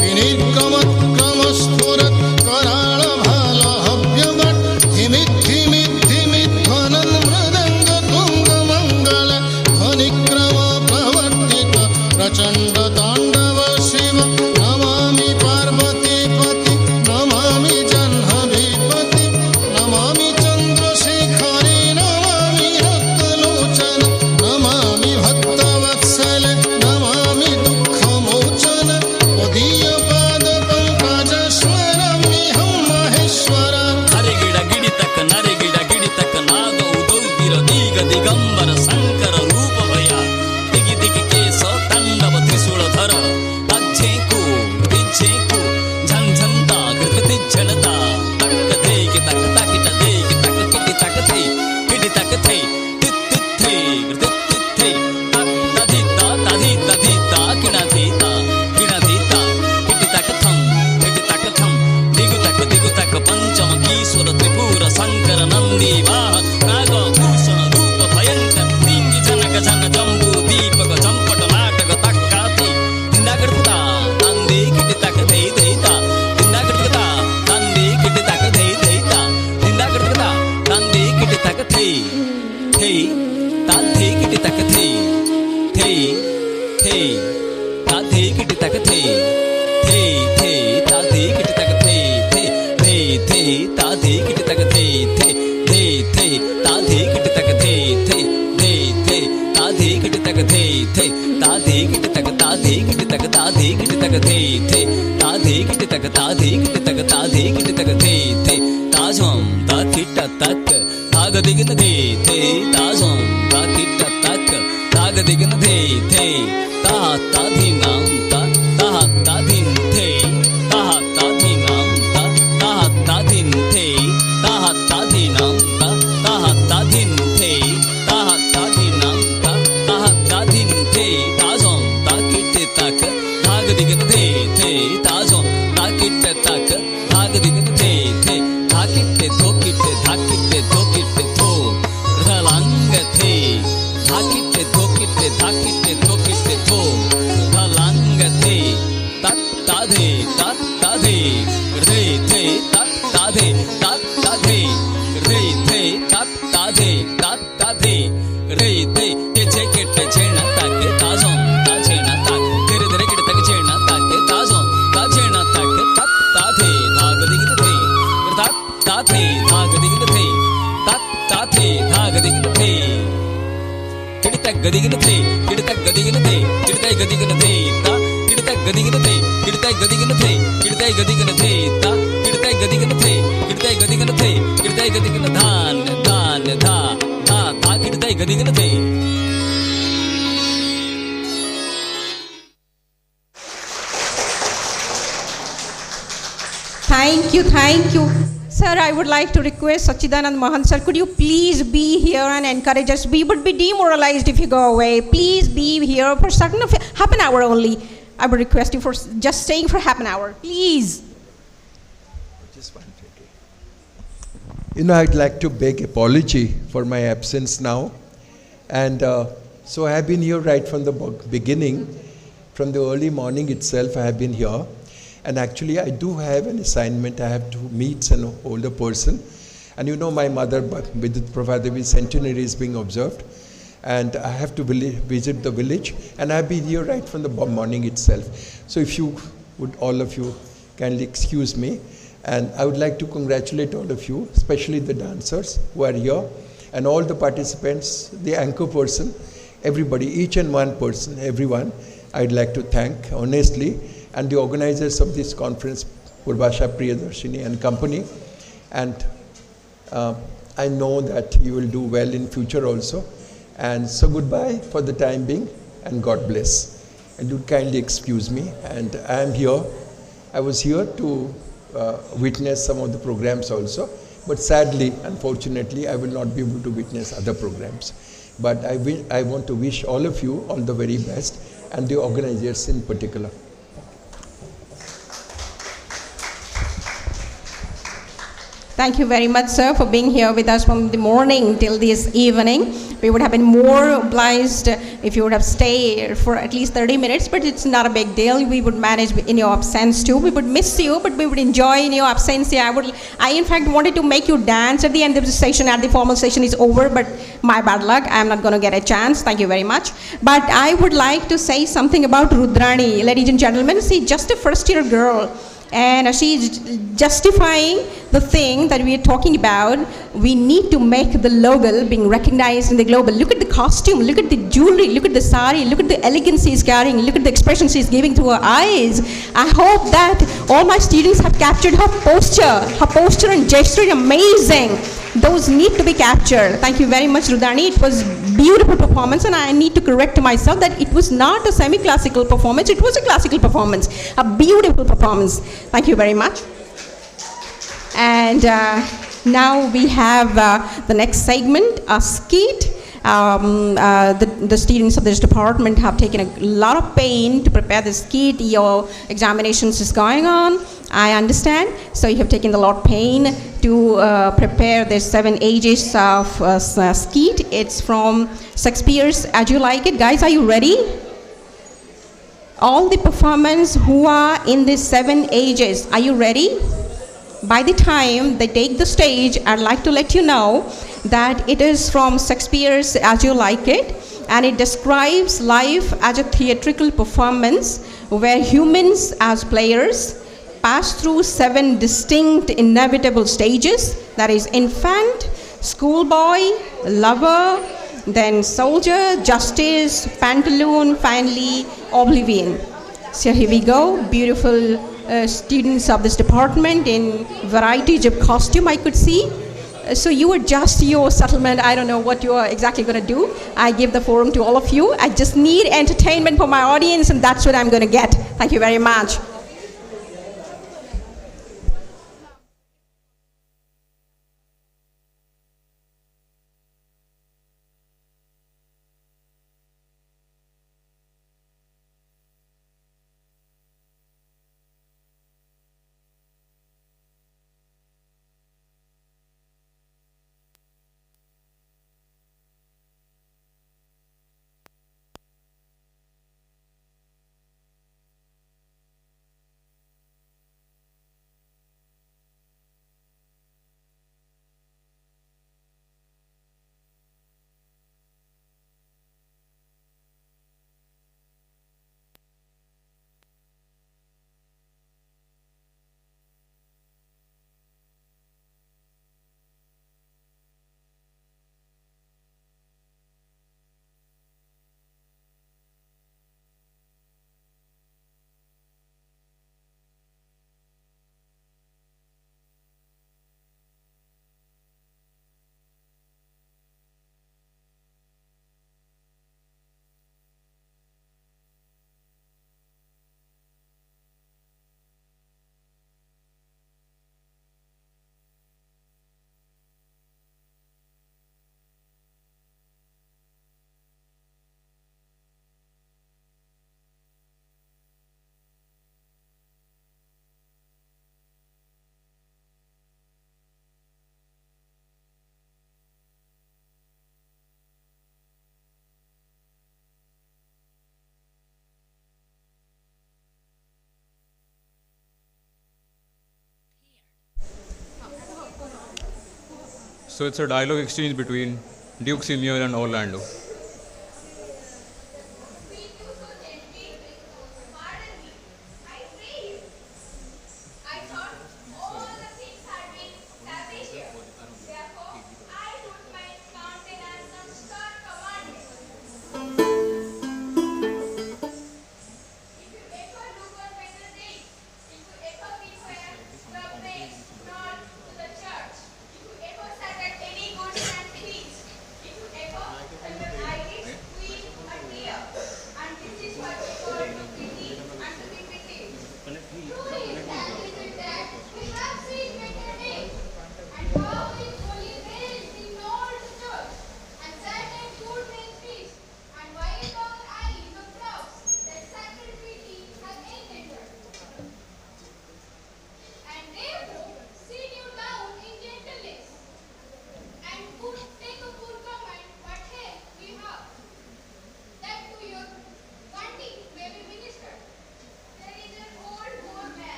विनिर्गमत् क्रमस्फुरत् the ta the kit tak the ta the kit tak the ta the kit tak the ta the kit tak the ta the kit tak the ta the kit tak ta the kit tak ta the kit tak the ta the kit tak ta the kit tak ta the kit tak the ta jom ta kit tak tag digin the ta jom ta kit tak tag digin the ta ta dhinam ta ta dhin the ta ta dhinam ta ta dhin the ta ta dhinam ta ta dhin the ta ta dhinam ta ta dhin the ta jom ta kit tak tag digin the ta jom ta kit tak tag digin the ta kit tho kit tha kit tho kit tho ralang the tha kit tho kit tha kit tho kit tho ralang the tat ta the re the tat ta the re the tat ta the re the ke che kit chena tak ta jom ta chena tak tere tere kit tak chena tak ta jom ta chena tak tat ta the thag dig the tat ta the thag dig the tat ta the thag dig the kit tak gadig the kit tak gadig the kit tak gadig the ta kit tak gadig the kit tak gadig the kit tak gadig the ta kit tak gadig the kit tak gadig the kit tak gadig the dhan dhan dha dha ta kit tak gadig the Thank you. Sir, I would like to request Sachidanand Mahan sir, could you please be here and encourage us? We would be demoralized if you go away. Please be here for half an hour only. I would request you for just staying for half an hour, please. Just one second. I'd like to beg apology for my absence now. And so I have been here right from the beginning. From the early morning itself, I have been here. And actually, I do have an assignment. I have to meet an older person. And my mother, Vidut Prabhadevi's centenary is being observed. And I have to visit the village. And I have been here right from the morning itself. So if you would, all of you, kindly excuse me. And I would like to congratulate all of you, especially the dancers who are here, and all the participants, the anchor person, everybody, each and one person, everyone, I'd like to thank honestly, and the organizers of this conference, Purvasha Priyadarshini and company. And I know that you will do well in future also. And so goodbye for the time being, and God bless. And do kindly excuse me. And I am here. I was here to witness some of the programs also. But sadly, unfortunately, I will not be able to witness other programs. But I want to wish all of you all the very best, and the organizers in particular. Thank you very much, sir, for being here with us from the morning till this evening. We would have been more obliged if you would have stayed for at least 30 minutes, but it's not a big deal. We would manage in your absence too. We would miss you, but we would enjoy in your absence. I in fact wanted to make you dance at the end of the session, as the formal session is over, but my bad luck, I'm not going to get a chance. Thank you very much. But I would like to say something about Rudrani. Ladies and gentlemen, she's just a first-year girl. And she's justifying the thing that we are talking about. We need to make the logo being recognized in the global. Look at the costume, look at the jewelry, look at the sari, look at the elegance she's carrying, look at the expression she's giving to her eyes. I hope that all my students have captured her posture and gesture is amazing. Those need to be captured. Thank you very much, Rudrani. It was beautiful performance, and I need to correct myself that it was not a semi-classical performance, it was a classical performance, a beautiful performance. Thank you very much. And now we have the next segment, a skit. The students of this department have taken a lot of pain to prepare the skit. Your examinations is going on, I understand. So you have taken a lot of pain to prepare the 7 ages of skit. It's from Shakespeare's As You Like It. Guys, are you ready? All the performers who are in the 7 ages, are you ready? By the time they take the stage, I'd like to let you know that it is from Shakespeare's As You Like It, and it describes life as a theatrical performance where humans as players pass through 7 distinct inevitable stages, that is infant, schoolboy, lover, then soldier, justice, pantaloon, finally oblivion. So here we go, beautiful students of this department in varieties of costume I could see. So you adjust your settlement. I don't know what you are exactly going to do. I give the forum to all of you. I just need entertainment for my audience, and that's what I'm going to get. Thank you very much. So it's a dialogue exchange between Duke Simeon and Orlando.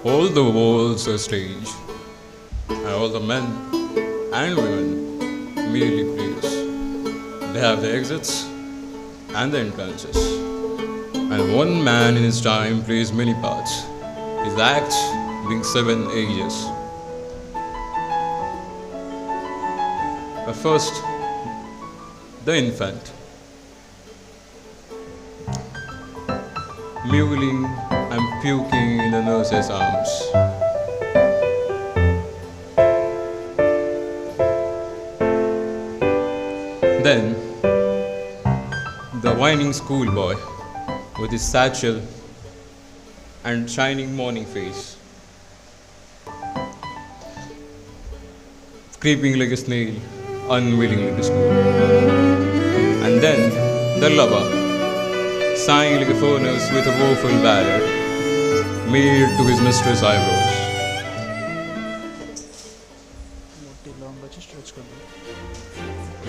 All the walls are stage, and all the men and women immediately place. They have the exits and the entrances, and one man in his time plays many parts. His acts being 7 ages. First, the infant, mewling and puking in the nurse's arms. Then, the whining schoolboy with his satchel and shining morning face, creeping like a snail, unwillingly to school. And then, the lover, sighing like a furnace with a woeful ballad, made to his mistress' eyebrows.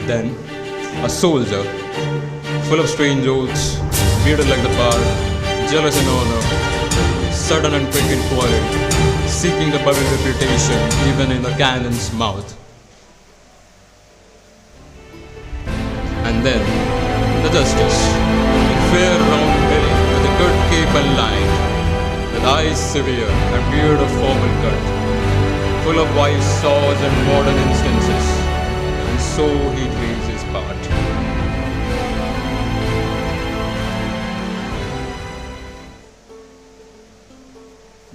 Then, a soldier, full of strange oaths, bearded like the bar, jealous in honor, sudden and quick in quarrel, seeking the bubble reputation even in the cannon's mouth. And then, the justice, in fair round belly, with a good cape and line, with eyes severe and beard of formal cut, full of wise saws and modern instances, and so he plays his part.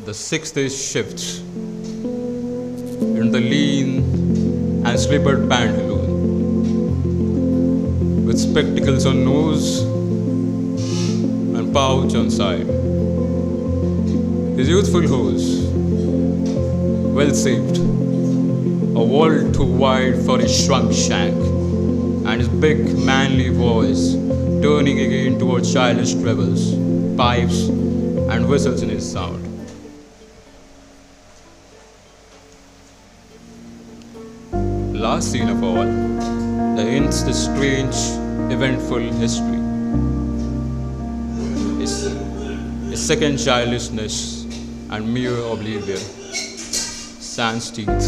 The sixth is shifts in the lean and slippered pantaloon, with spectacles on nose and pouch on side. His youthful hose, well saved, a wall too wide for his shrunk shank, and his big manly voice turning again towards childish trebles, pipes, and whistles in his sound. Last scene of all, the hints the strange, eventful history. His second childishness and mere oblivion. Sans teeth,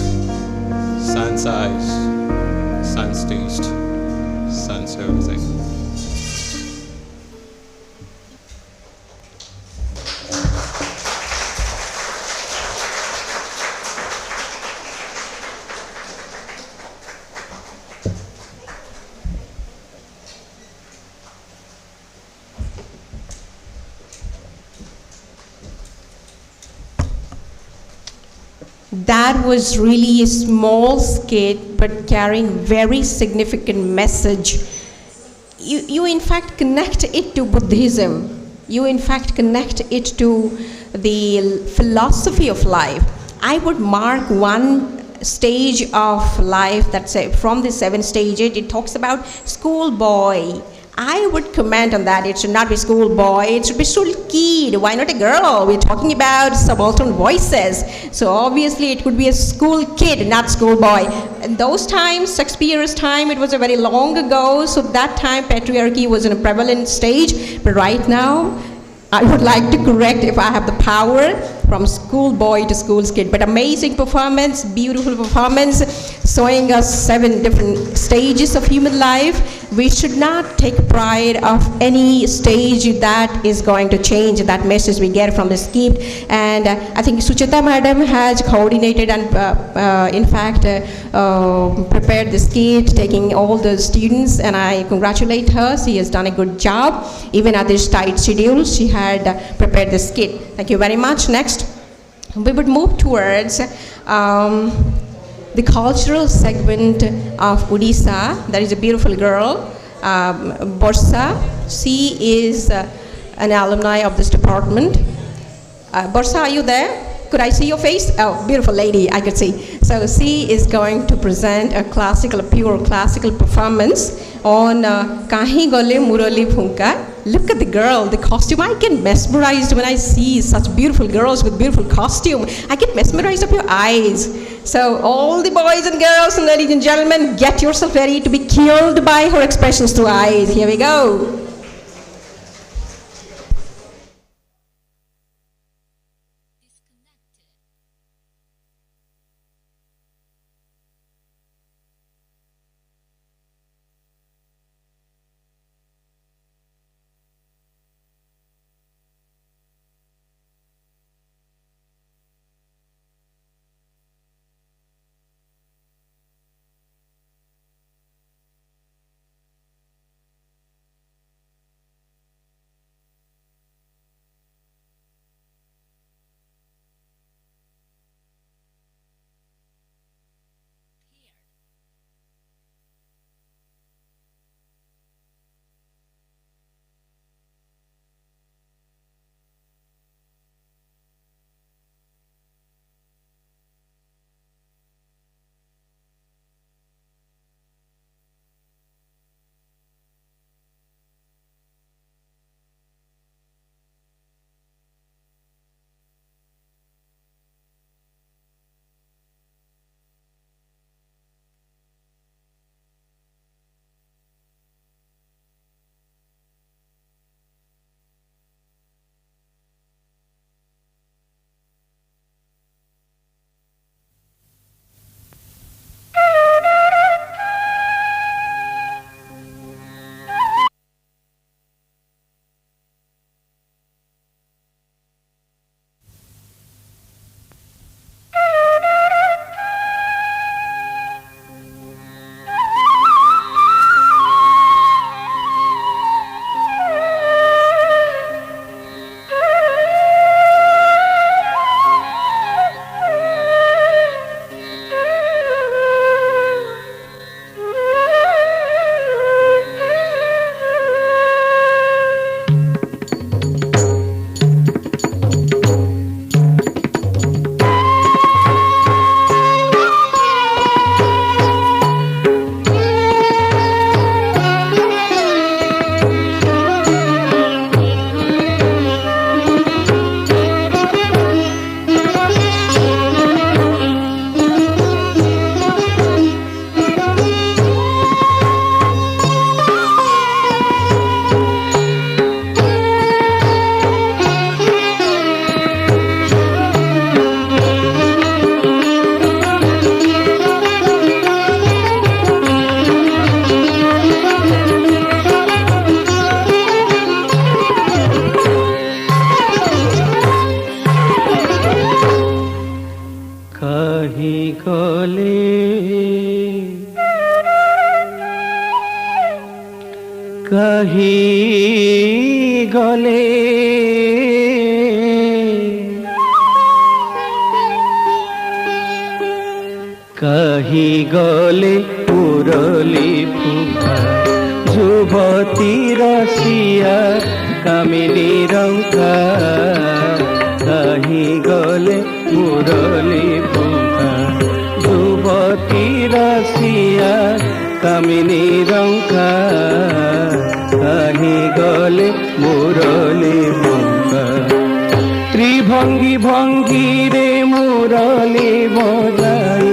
sans eyes, sans taste, sans everything. That was really a small skit, but carrying very significant message. You in fact connect it to Buddhism. You in fact connect it to the philosophy of life. I would mark one stage of life that's from the 7 stages. It talks about schoolboy. I would comment on that. It should not be schoolboy, it should be school kid. Why not a girl? We're talking about subaltern voices. So obviously it could be a school kid, not schoolboy. In those times, Shakespeare's time, it was a very long ago. So that time patriarchy was in a prevalent stage. But right now, I would like to correct if I have the power from schoolboy to school kid. But amazing performance, beautiful performance, showing us 7 different stages of human life. We should not take pride of any stage that is going to change that message we get from the skit. And I think Sucheta madam has coordinated and in fact prepared the skit, taking all the students, and I congratulate her. She has done a good job. Even at this tight schedule, she had prepared the skit. Thank you very much. Next, we would move towards the cultural segment of Odisha. There is a beautiful girl, Borsa. She is an alumni of this department. Borsa, are you there? Could I see your face? Oh, beautiful lady, I could see. So she is going to present a pure classical performance on Kahi Gole Murali Phunka. Look at the girl, the costume. I get mesmerized when I see such beautiful girls with beautiful costume. I get mesmerized of your eyes. So all the boys and girls and ladies and gentlemen, get yourself ready to be killed by her expressions through eyes. Here we go. कही गले कही गले मुरली फुका युवती रसिया कामिनी रंका कही गले मुरली फुका युवती रसिया कामिनी रंका कही गले मुरली फुका त्रिभंगी भंगी रे मुरली बजाई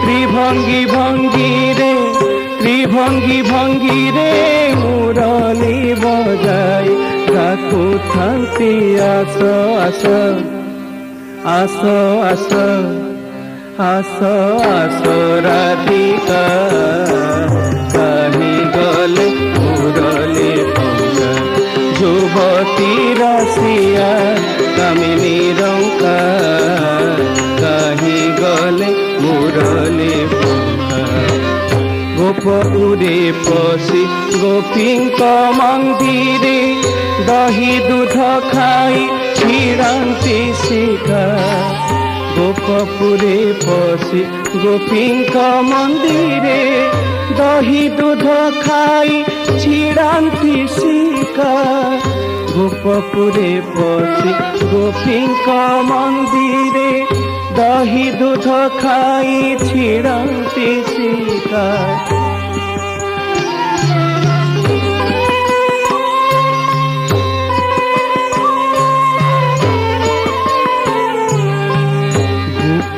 त्रिभंगी भंगी रे मुरली बजाई ताकू थांती आस आस आस आस आस आस राधिका कही गले मुरली पंका युवती रसिया कामिनी रंका कही गले मुरली पंका गोपुरे पशि गोपींक मंदिरे दही दूध खाई छिड़ांती शिखा गोपुरे पशि गोपींक मंदिरे दही दूध खाई छिड़ांती शिखा गोपुरे पशि गोपींक मंदिरे दही दूध खाई छिड़ांती शिखा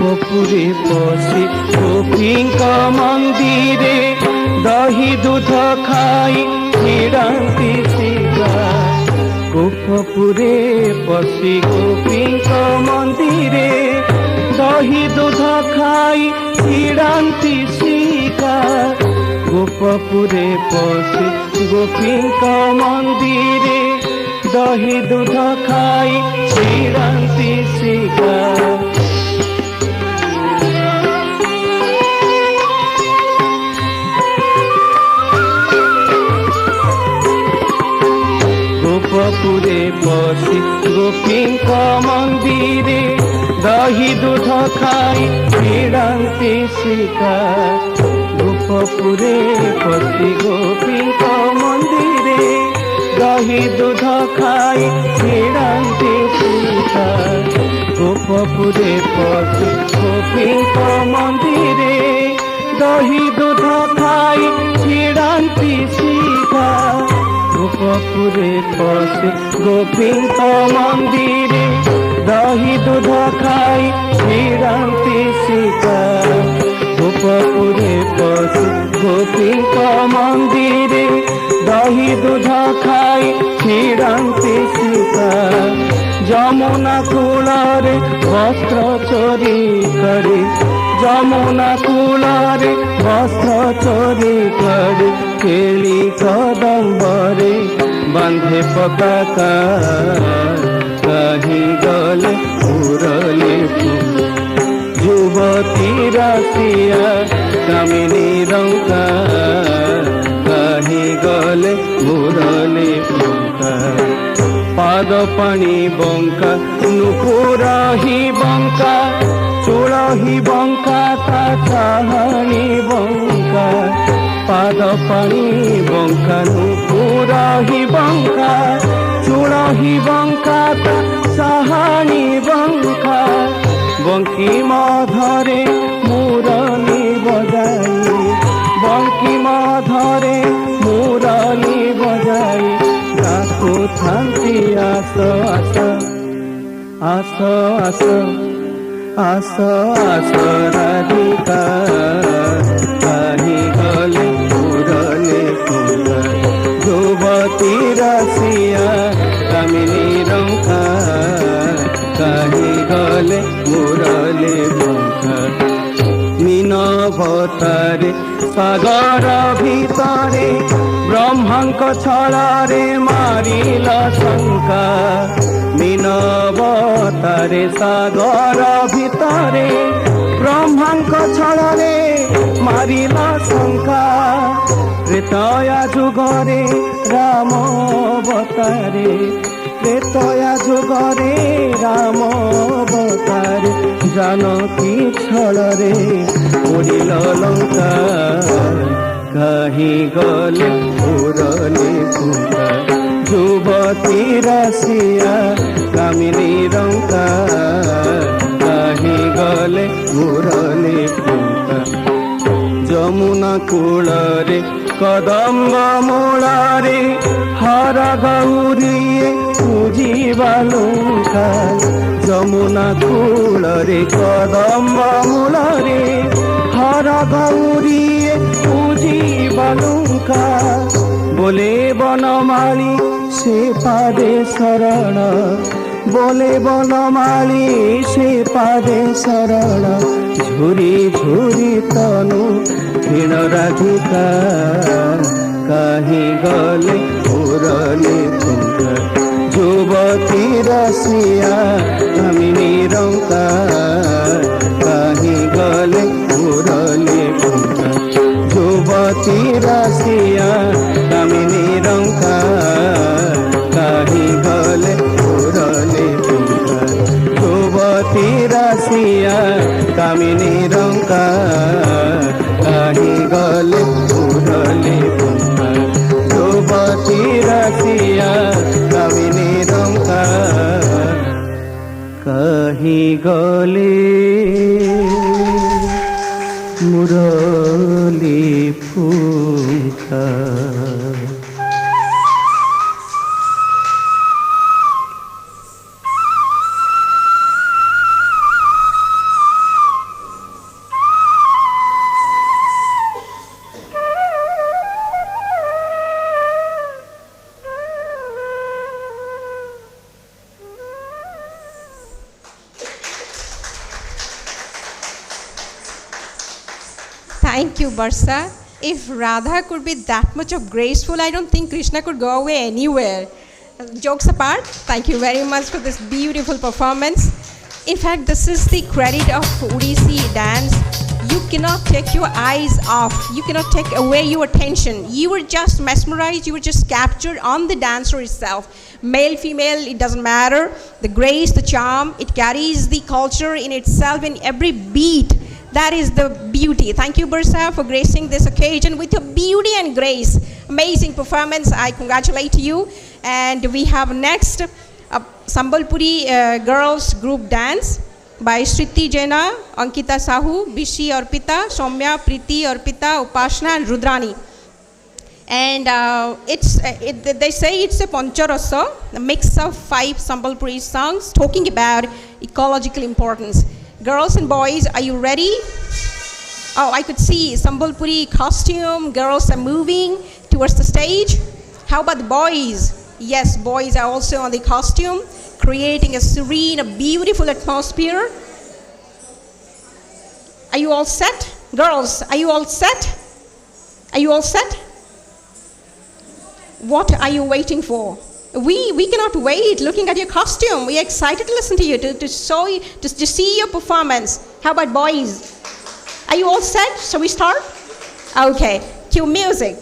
गोपुरे पशि गोपींक मंदिरे दही दूध खाई छिड़ांती शिखा गोपुरे पशि गोपींक मंदिरे दही दूध खाई छिड़ांती शिखा गोपुरे पशि गोपींक मंदिरे दही दूध खाई छिड़ांती शिखा गोपुरे पशि गोपींक मंदिरे दही दूध खाई छिड़ांती शिखा गोपुरे पशि गोपींक मंदिरे दही दूध खाई छिड़ांती शिखा गोपुरे पशि गोपींक मंदिरे दही दूध खाई छिड़ांती शिखा गोपुरे पशि गोपींक मंदिरे दही दूध खाई छिड़ांती शिखा गोपुरे पशि गोपींक मंदिरे दही दूध खाई छिड़ांती शिखा যমুনা কূলরে বস্ত্র চোরি করে যমুনা কূলরে বস্ত্র চোরি করে কেলি কদম্বরে বাঁধে পতাকা কহি গলে মুরলি যুবতী রাশিয়া কামিনী রঙ্কা কহি গলে মুরলি ফুকা पाद पानी बंका नुपुरा ही बंका चूड़ा ही बंका ता चाहनी बंका पाद पानी बंका नुपुरा ही बंका चूड़ा ही बंका ता चाहनी बंका बंकी माधरे मुरली बजाई बंकी माधरे मुरली बजाई ताकू थांती आस आस आस आस आस आस राधिका कही गले मुरली फुका युवती रसिया कामिनी रंका कही गले मुरली फुका मीनवतारे सागर भितरे ब्रह्मांक छड़ारे मारिल शंका मीनवतारे सागर भितरे ब्रह्मांक छड़ारे मारिल शंका त्रेतया जुगरे রাম অবতারে ত্রেতয়া যুগরে রাম অবতারে জানকী ছলরে পড়িল লঙ্কা কাহি গলে উড়লে ফুঙ্কা যুবতী রাশিয়া কামিনী রঙ্কা কাহি গলে উড়লে ফুঙ্কা যমুনা কূଳରେ কদম্ব মূଳରେ হর গৌরীয়ে ପୂଜିବା ଲଙ୍କା ଯମୁନା କୂଳରେ କଦମ୍ବ ମୂଳରେ হর গৌরীয়ে ପୂଜିବା ଲଙ୍କା ବୋଲେ বনমালী সে পাদে শরণ बोले बनमाली से पादे शरण झुरी झुरी तनु क्षीण राधिका कहीं गले उरले तुंका युवती रसिया कामिनी रंका कहीं गले उरले तुंका युवती रसिया कामिनी रंका कहीं गले उरले तुंका युवती रसिया कामिनी रंका कहीं गले उरले तुंका युवती रसिया कामिनी रंका कहीं गले मुरली फूका Thank you, Barsa. If Radha could be that much of graceful, I don't think Krishna could go away anywhere. Jokes apart, thank you very much for this beautiful performance. In fact, this is the credit of Odissi dance. You cannot take your eyes off. You cannot take away your attention. You were just mesmerized. You were just captured on the dancer itself. Male, female, it doesn't matter. The grace, the charm, it carries the culture in itself in every beat. That is the beauty. Thank you, Barsa, for gracing this occasion with your beauty and grace. Amazing performance. I congratulate you. And we have next Sambalpuri girls group dance by Shriti Jaina, Ankita Sahu, Bishi Arpita, Soumya, Priti Arpita, Upashna, and Rudrani. And they say it's a Pancharasa, a mix of 5 Sambalpuri songs talking about ecological importance. Girls and boys, are you ready? Oh, I could see Sambalpuri costume. Girls are moving towards the stage. How about the boys? Yes, boys are also on the costume, creating a serene, a beautiful atmosphere. Are you all set? Girls, are you all set? Are you all set? What are you waiting for? We cannot wait looking at your costume. We are excited to listen to you, to see your performance. How about boys? Are you all set? Shall we start? Okay, cue music.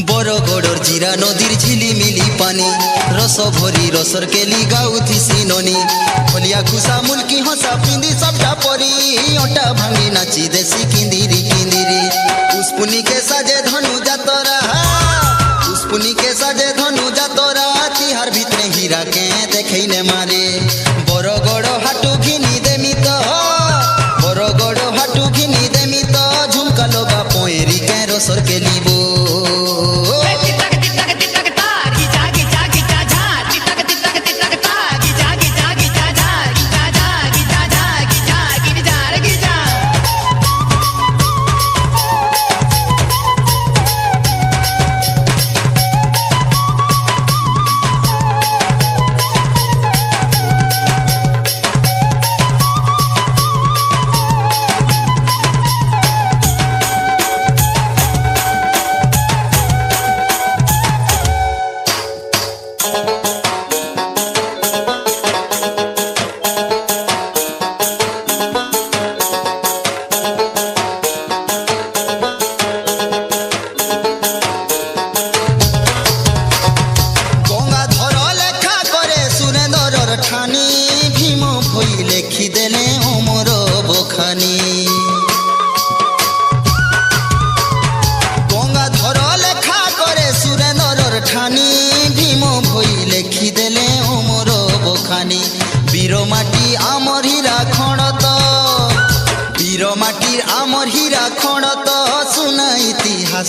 বরগড়র জিরা নদীর ঝিলিমিলি পানি রস ভরি রসর কেলি গাউথি সিননি ओडिया खुशा मुल्की हंसा पिंदी सबटा परी ओटा भांगी नाची देसी किंदिरी किंदिरी पुष्पुनी के साजे धनु जातरा पुष्पुनी के साजे धनु जातरा तिहार भितरे हीरा के देखैने मारे बरगड़ हाटू घिनी देमी तो बरगड़ हाटू घिनी देमी तो झुमका लोगा पोएरी के रोसर के लीबो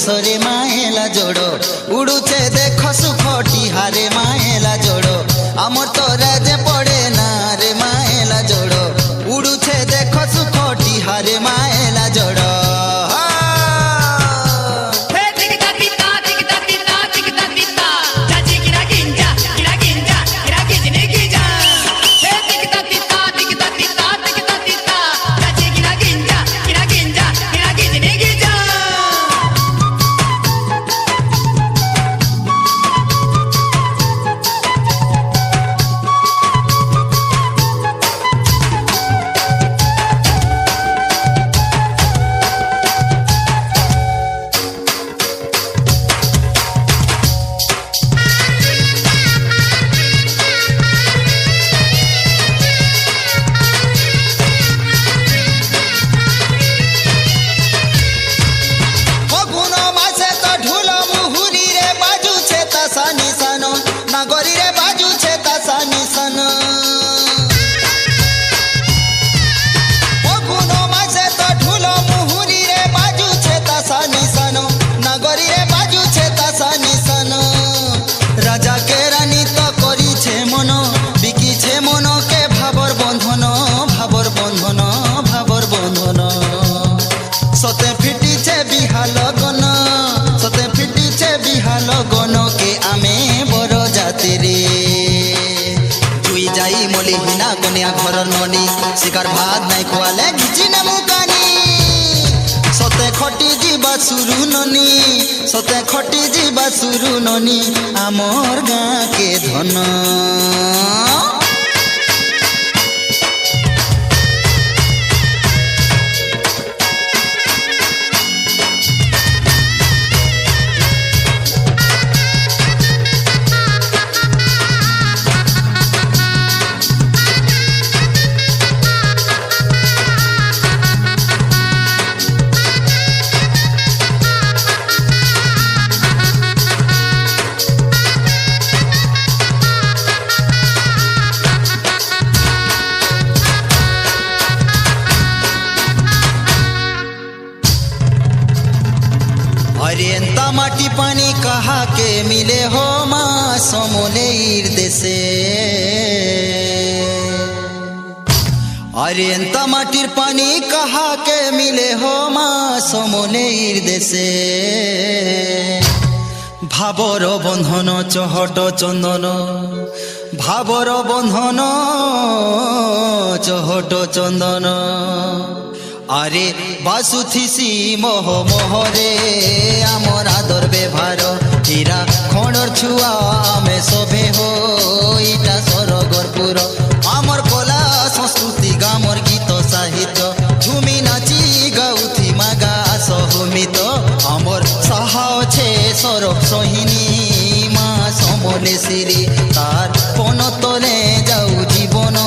सरे माएला जोड़ो उड़ुचे देख सुखटी हारे माएला जोड़ो आमर तो राजे पड़े ना रे माएला जोड़ो उड़ुचे देख सुखटी हारे माएला जोड़ो घर ननी शिकार भात नहीं खुआले घिची ने मुकानी सते खटी जीवा सुरु ननी सते खटी जीवा सुरु ननी आमर गाँ के धन माटी पानी कहा के मिले हो माँ समोले देशे अरे एंता माटिर पानी कहा के मिले हो माँ समोले देशे भावर बंधन चहट चंदन भावर बंधन चहट चंदन आरे बासुथिसी मोह मोहरे आमर आदर व्यवहार हीरा खणर छुआ आमे सभे हो इटा सरगरपुर आमर कला संस्कृति गामर गीत साहित्य झुमी नाची गाउथी मागा सहमित आमर साहा छे सरफ सहिनी माँ समलेश्वरी तार पन तले जाऊ जीवन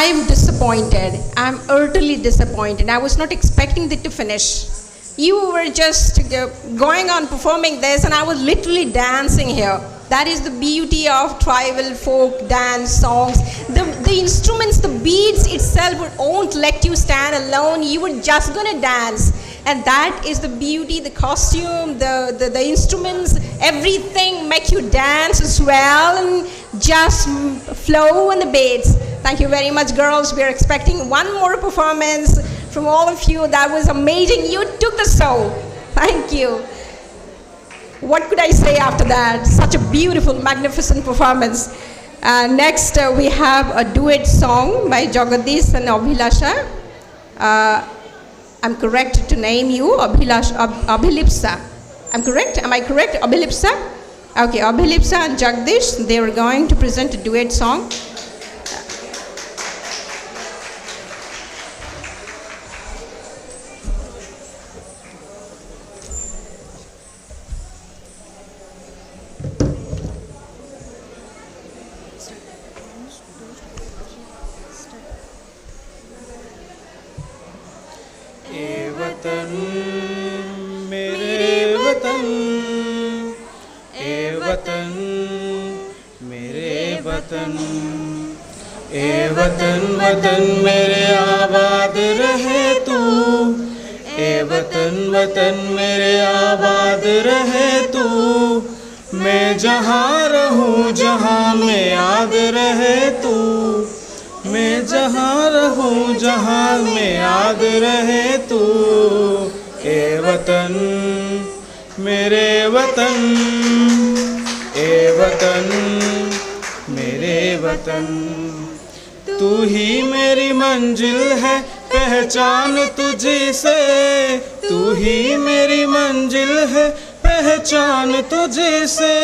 I'm disappointed. I'm utterly disappointed. I was not expecting it to finish. You were just going on performing this, and I was literally dancing here. That is the beauty of tribal folk dance songs. The instruments, the beats itself won't let you stand alone. You were just gonna dance. And that is the beauty, the costume, the instruments, everything make you dance as well and just flow on the beats. Thank you very much, girls. We are expecting one more performance from all of you. That was amazing. You took the show. Thank you. What could I say after that? Such a beautiful, magnificent performance. Next, we have a duet song by Jagadish and Abhilasha. I'm correct to name you Abhilipsa. I'm correct? Am I correct? Abhilipsa? Okay, Abhilipsa and Jagdish, they are going to present a duet song. वतन मेरे वतन ए वतन मेरे वतन ए वतन वतन मेरे आबाद रहे तू ए वतन वतन मेरे आबाद रहे तू मैं जहाँ रहूँ जहाँ में याद रहे तू मैं जहाँ रहूँ जहाँ में याद रहे तू ए वतन मेरे वतन ए वतन मेरे वतन तू ही मेरी मंजिल है पहचान तुझी से तू ही मेरी मंजिल है पहचान तुझी से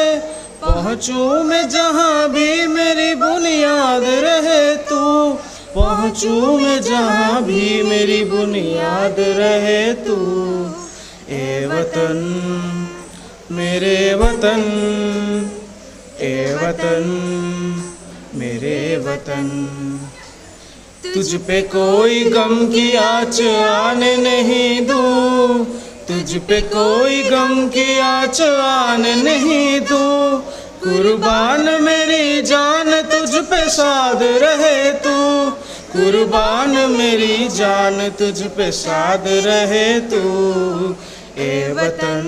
पहुँचूँ मैं जहाँ भी मेरी बुनियाद रहे तू पहुँचूँ मैं जहाँ भी मेरी बुनियाद रहे तू ए वतन मेरे वतन ए वतन मेरे वतन तुझ पे कोई गम की आँच आने नहीं दूँ तुझ पे कोई गम की आँच आने नहीं दूँ कुर्बान मेरी जान तुझ पे साध रहे तू कुर्बान मेरी जान तुझ पे साध रहे तू ए वतन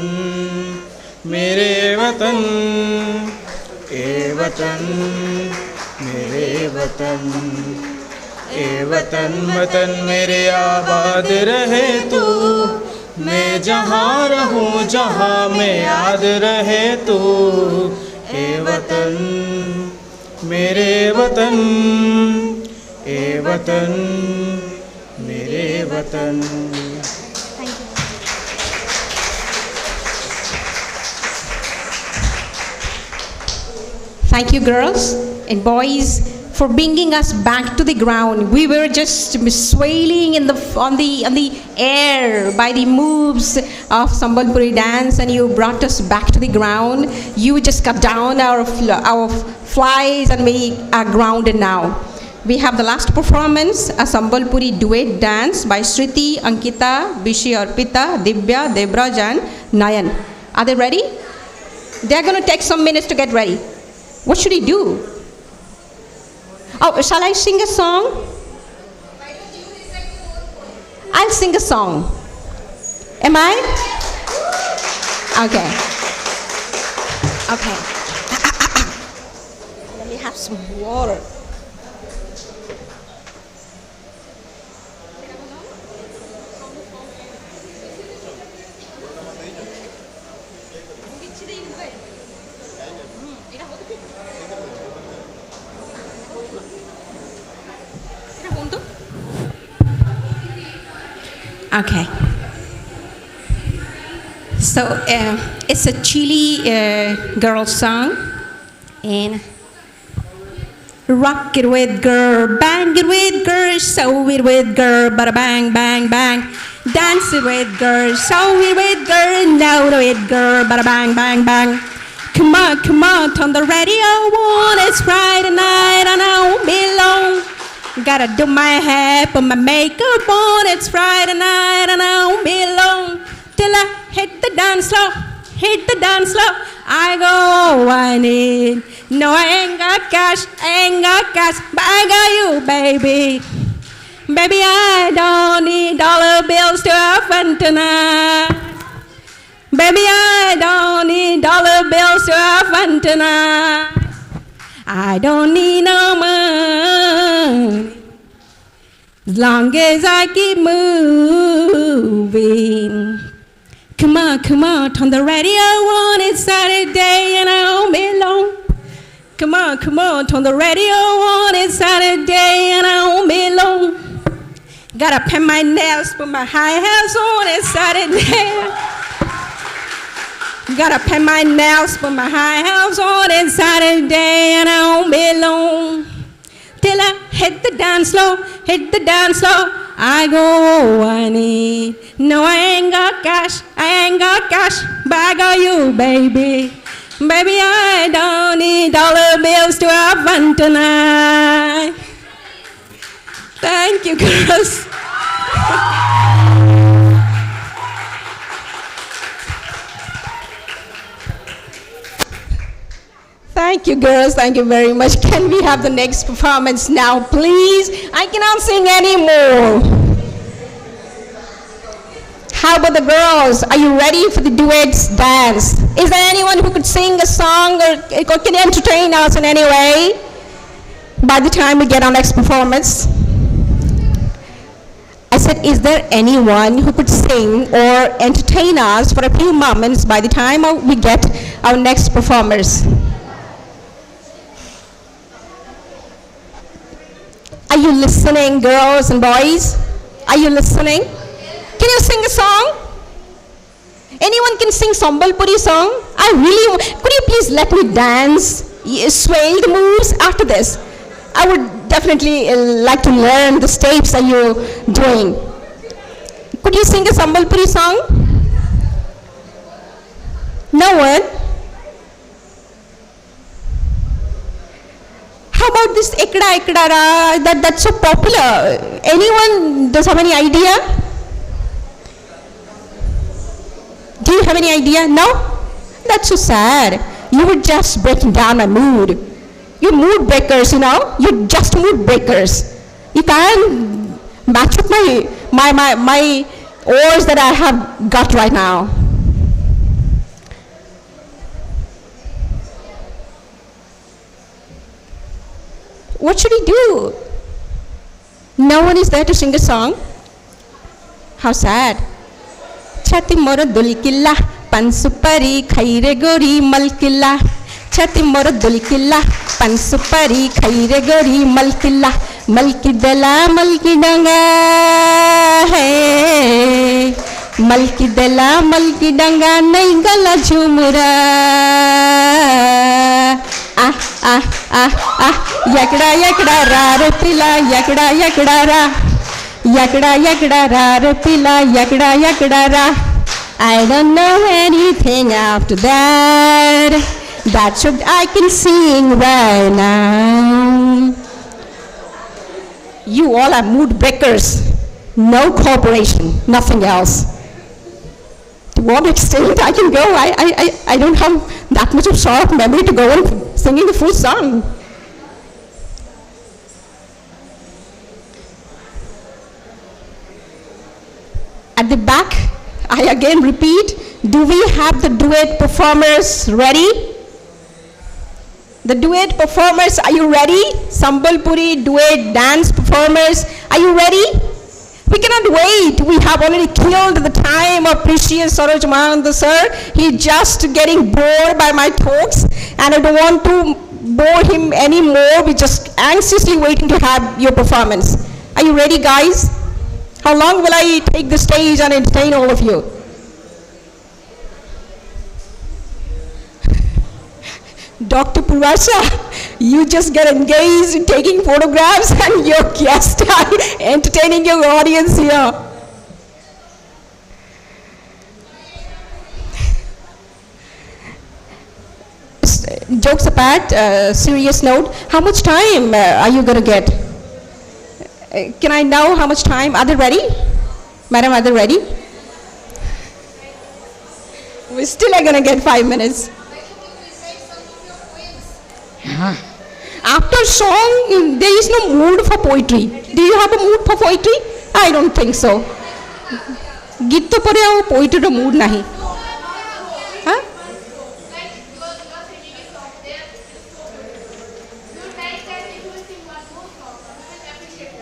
मेरे वतन ए वतन मेरे वतन ए वतन वतन मेरे आबाद रहे तू मैं जहाँ रहूँ जहाँ में याद रहे तू ए वतन मेरे वतन ए वतन मेरे वतन Thank you, girls and boys, for bringing us back to the ground. We were just swaying on the air by the moves of Sambalpuri dance, and you brought us back to the ground. You just cut down our flies and made our grounded now. We have the last performance, a Sambalpuri duet dance by Shriti, Ankita, Bishi, Arpita, Divya, Debraj and Nayan. Are they ready? They're going to take some minutes to get ready. What should he do? Oh, shall I sing a song? I'll sing a song. Am I? Okay. Okay. Let me have some water. Okay. So it's a Chile girl song, and rock it with girl, bang it with girl, sew it with girl, bada bang bang bang, dance it with girl, sew it with girl, now do it girl, bada bang bang bang. Come on, turn the radio on, it's Friday night and I won't be long. Gotta do my hair, put my makeup on. It's Friday night and I won't be alone till I hit the dance floor, hit the dance floor. I go whining. No, I ain't got cash, but I got you, baby. Baby, I don't need dollar bills to have fun tonight. Baby, I don't need dollar bills to have fun tonight. I don't need no money as long as I keep moving. Come on, turn the radio on. It's Saturday and I won't be alone. Come on, turn the radio on. It's Saturday and I won't be alone. Gotta paint my nails, put my high heels on. It's Saturday. Gotta paint my nails, put my high heels on. It's Saturday and I won't be alone till I hit the dance floor, hit the dance floor. I go whining. No, I ain't got cash, but I got you, baby. Baby, I don't need dollar bills to have fun tonight. Thank you, girls. Thank you, girls. Thank you very much. Can we have the next performance now, please? I cannot sing anymore. How about the girls? Are you ready for the duets dance? Is there anyone who could sing a song or can entertain us in any way by the time we get our next performance? I said, is there anyone who could sing or entertain us for a few moments by the time we get our next performers? Are you listening, girls and boys? Are you listening? Can you sing a song? Anyone can sing Sambalpuri song? Could you please let me dance, sway the moves after this? I would definitely like to learn the steps that you're doing. Could you sing a Sambalpuri song? No one? How about this Ekda Ekda Ra? That's so popular. Anyone does have any idea? Do you have any idea? No? That's so sad. You were just breaking down my mood. You're mood breakers, you know? You're just mood breakers. You can't match up my oars that I have got right now. What should he do? No one is there to sing a song? How sad. Chati mora dulikilla, pansupari khaire gori malkilla. Chati mora dulikilla, pansupari khaire gori malkilla. Malkidala malkidanga hai. Malkidala malkidanga naigala jumura. Yakda yakda ra pila, yakda yakda ra. Yakda yakda ra pila, yakda yakda ra. I don't know anything after that. That's what I can sing right now. You all are mood breakers. No cooperation, nothing else. To what extent I can go, I don't have that much of short memory to go on singing the full song. At the back, I again repeat, do we have the duet performers ready? The duet performers, are you ready? Sambalpuri duet dance performers, are you ready? We cannot wait. We have already killed the time of precious Saroj Mahananda sir. He's just getting bored by my talks and I don't want to bore him anymore. We're just anxiously waiting to have your performance. Are you ready, guys? How long will I take the stage and entertain all of you? Dr. Purvasha, you just get engaged in taking photographs and your guests are entertaining your audience here. Jokes apart, serious note, how much time are you going to get? Can I know how much time? Are they ready? Madam, are they ready? We still are going to get 5 minutes. After song, there is no mood for poetry. Do you have a mood for poetry? I don't think so. गीत तो परे आओ poetry रो mood नहीं हाँ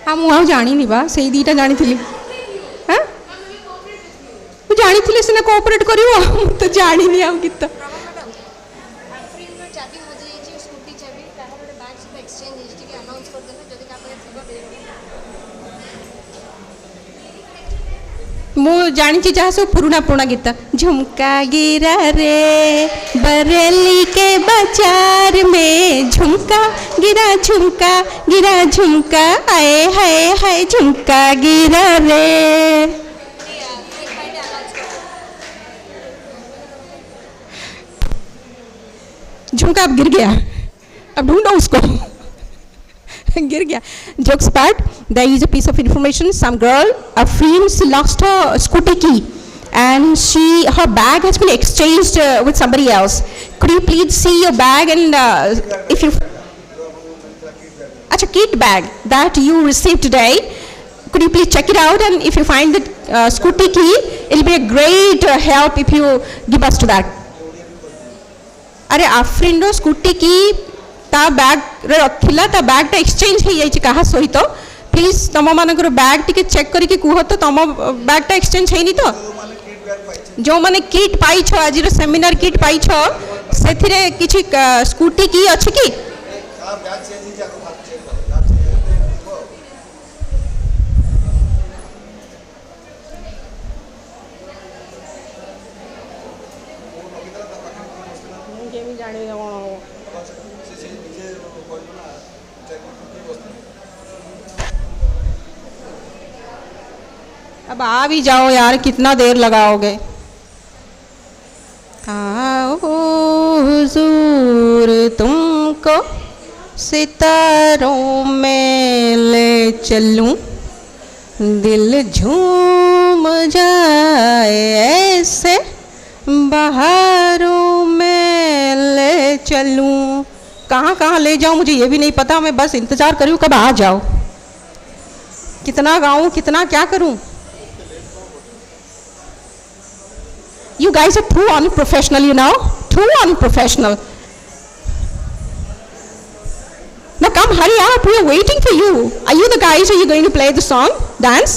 हाँ मुझे जानी नहीं बा सही दीटा जानी थी हाँ मुझे जानी थी सिना कोऑपरेट करियो तो जानी नहीं आओ गीत मु जानी जहाँ सब पुराना पुराना गीत झुमका गिरा रे बरेली के बाजार में झुमका गिरा झुमका आए हाय हाय झुमका गिरा रे झुमका अब गिर गया अब ढूंढो उसको गिर गया jokes apart there is a piece of information some girl a friend she lost her scooty key and her bag has been exchanged with somebody else could you please see your bag and if you acha kit bag that you received today could you please check it out and if you find the scooty key it will be a great help if you give us to that अरे आफ्रिन रो scooty की ता bag रे रखिला ता bag टा exchange हे जाई कहा सहित please तम मानकर बैग टिके चेक करके कुह तो तम बैग टा एक्सचेंज हेनी तो जो माने किट पाई छ आज रो सेमिनार किट पाई छ सेथिरे किछि स्कूटी की अछि की अब आ भी जाओ यार कितना देर लगाओगे आओ हुजूर तुमको सितारों में ले चलूं दिल झूम जाए ऐसे बहारों में ले चलूं कहाँ कहाँ ले जाऊं मुझे ये भी नहीं पता मैं बस इंतज़ार करूँ कब आ जाओ कितना गाऊं कितना क्या करूं You guys are too unprofessional, you know? Too unprofessional. Now come, hurry up. We are waiting for you. Are you the guys? Are you going to play the song? Dance?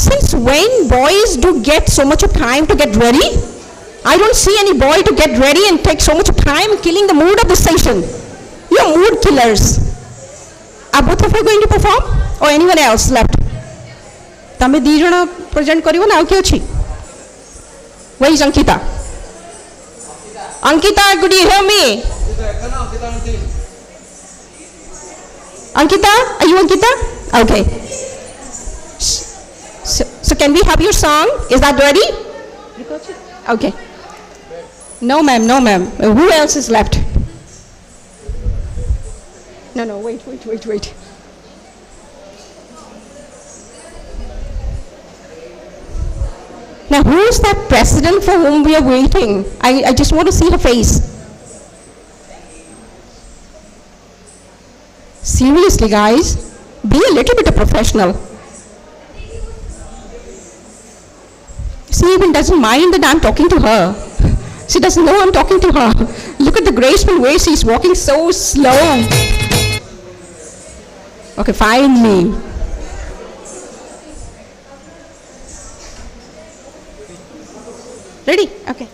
Since when boys do get so much of time to get ready? I don't see any boy to get ready and take so much of time killing the mood of the session. You're mood killers. Are both of you going to perform? Or anyone else left? तमे दी जण present करिवो ना के अछि Where is Ankita? Ankita, could you hear me? Ankita, are you Ankita? Okay. So can we have your song? Is that ready? Okay. No ma'am, no ma'am. Who else is left? No, wait. Now, who is that president for whom we are waiting? I just want to see her face. Seriously, guys, be a little bit a professional. She even doesn't mind that I'm talking to her. She doesn't know I'm talking to her. Look at the graceful way she's walking so slow. Okay, find me. Ready? Okay.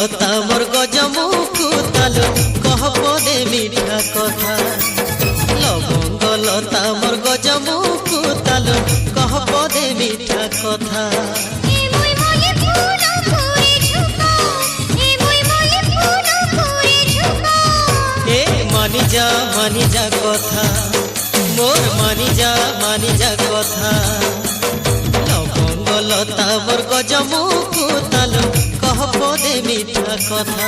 লতা মোর গজমুখু তালু কহ পদে মিঠা কথা লবঙ্গ লতা মোর গজমুখু তালু কহ পদে মিঠা কথা এ মানি যা কথা মোর মানি যা কথা লবঙ্গ লতা মোর গজমুখু তালু কহ পদে মিঠা কথা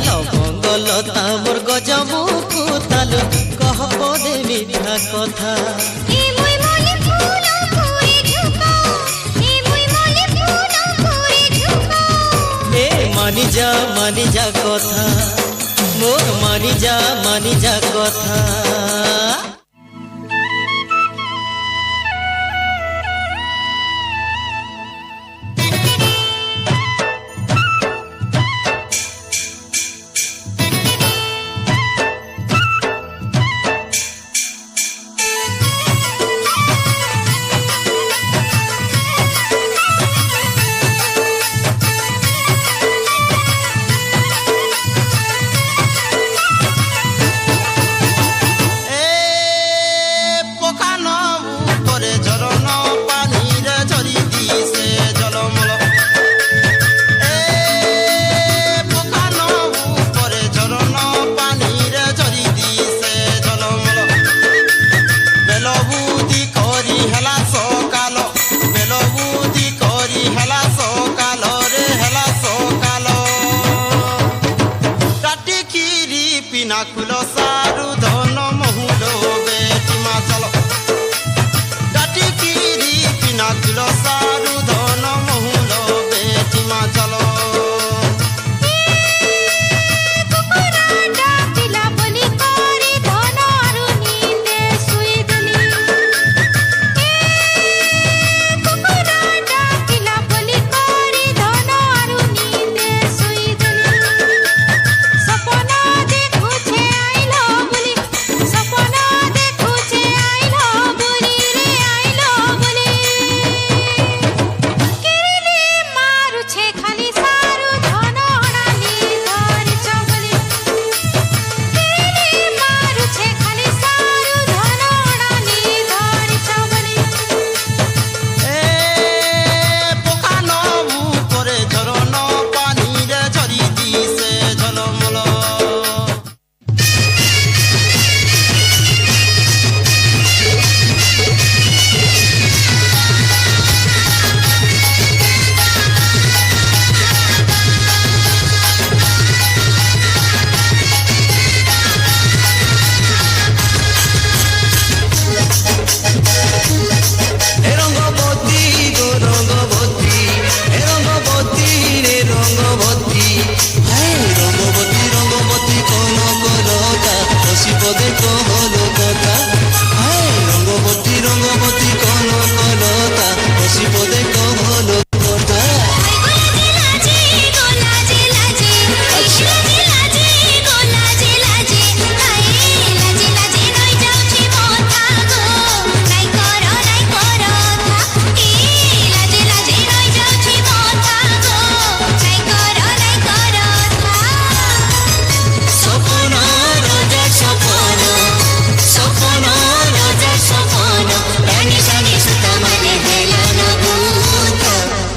লবঙ্গ লতা মোর গজমুখু তালু কহ পদে মিঠা কথা এ মানি যা কথা মোর মানি যা কথা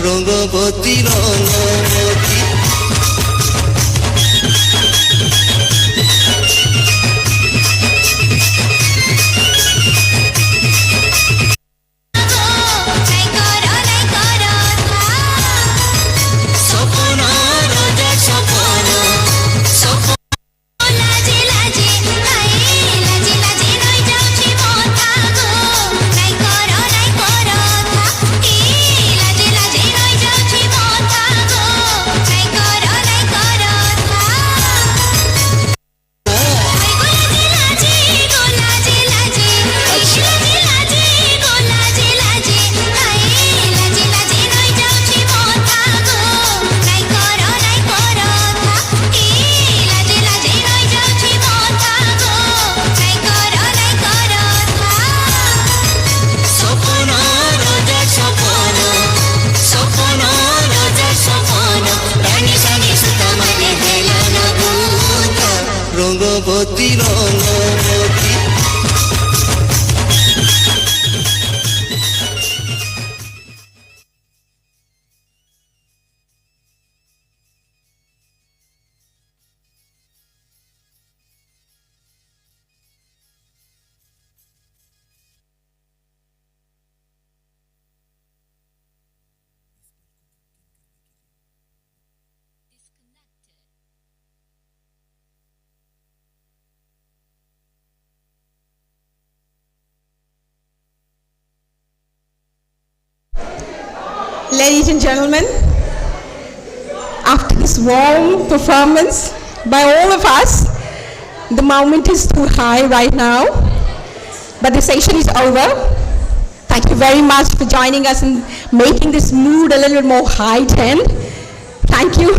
Rangabati Rangabati Bye. রঙবতী রঙবতী Ladies and gentlemen, after this warm performance by all of us, the moment is too high right now, but the session is over. Thank you very much for joining us and making this mood a little bit more heightened. Thank you,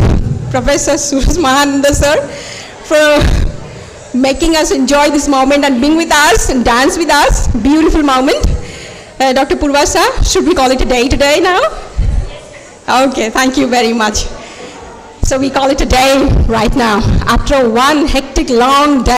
Professor Suraj Mahananda sir, for making us enjoy this moment and being with us and dance with us. Beautiful moment. Dr. Purvasa, should we call it a day today now? Okay, thank you very much. So we call it a day right now. After one hectic long day,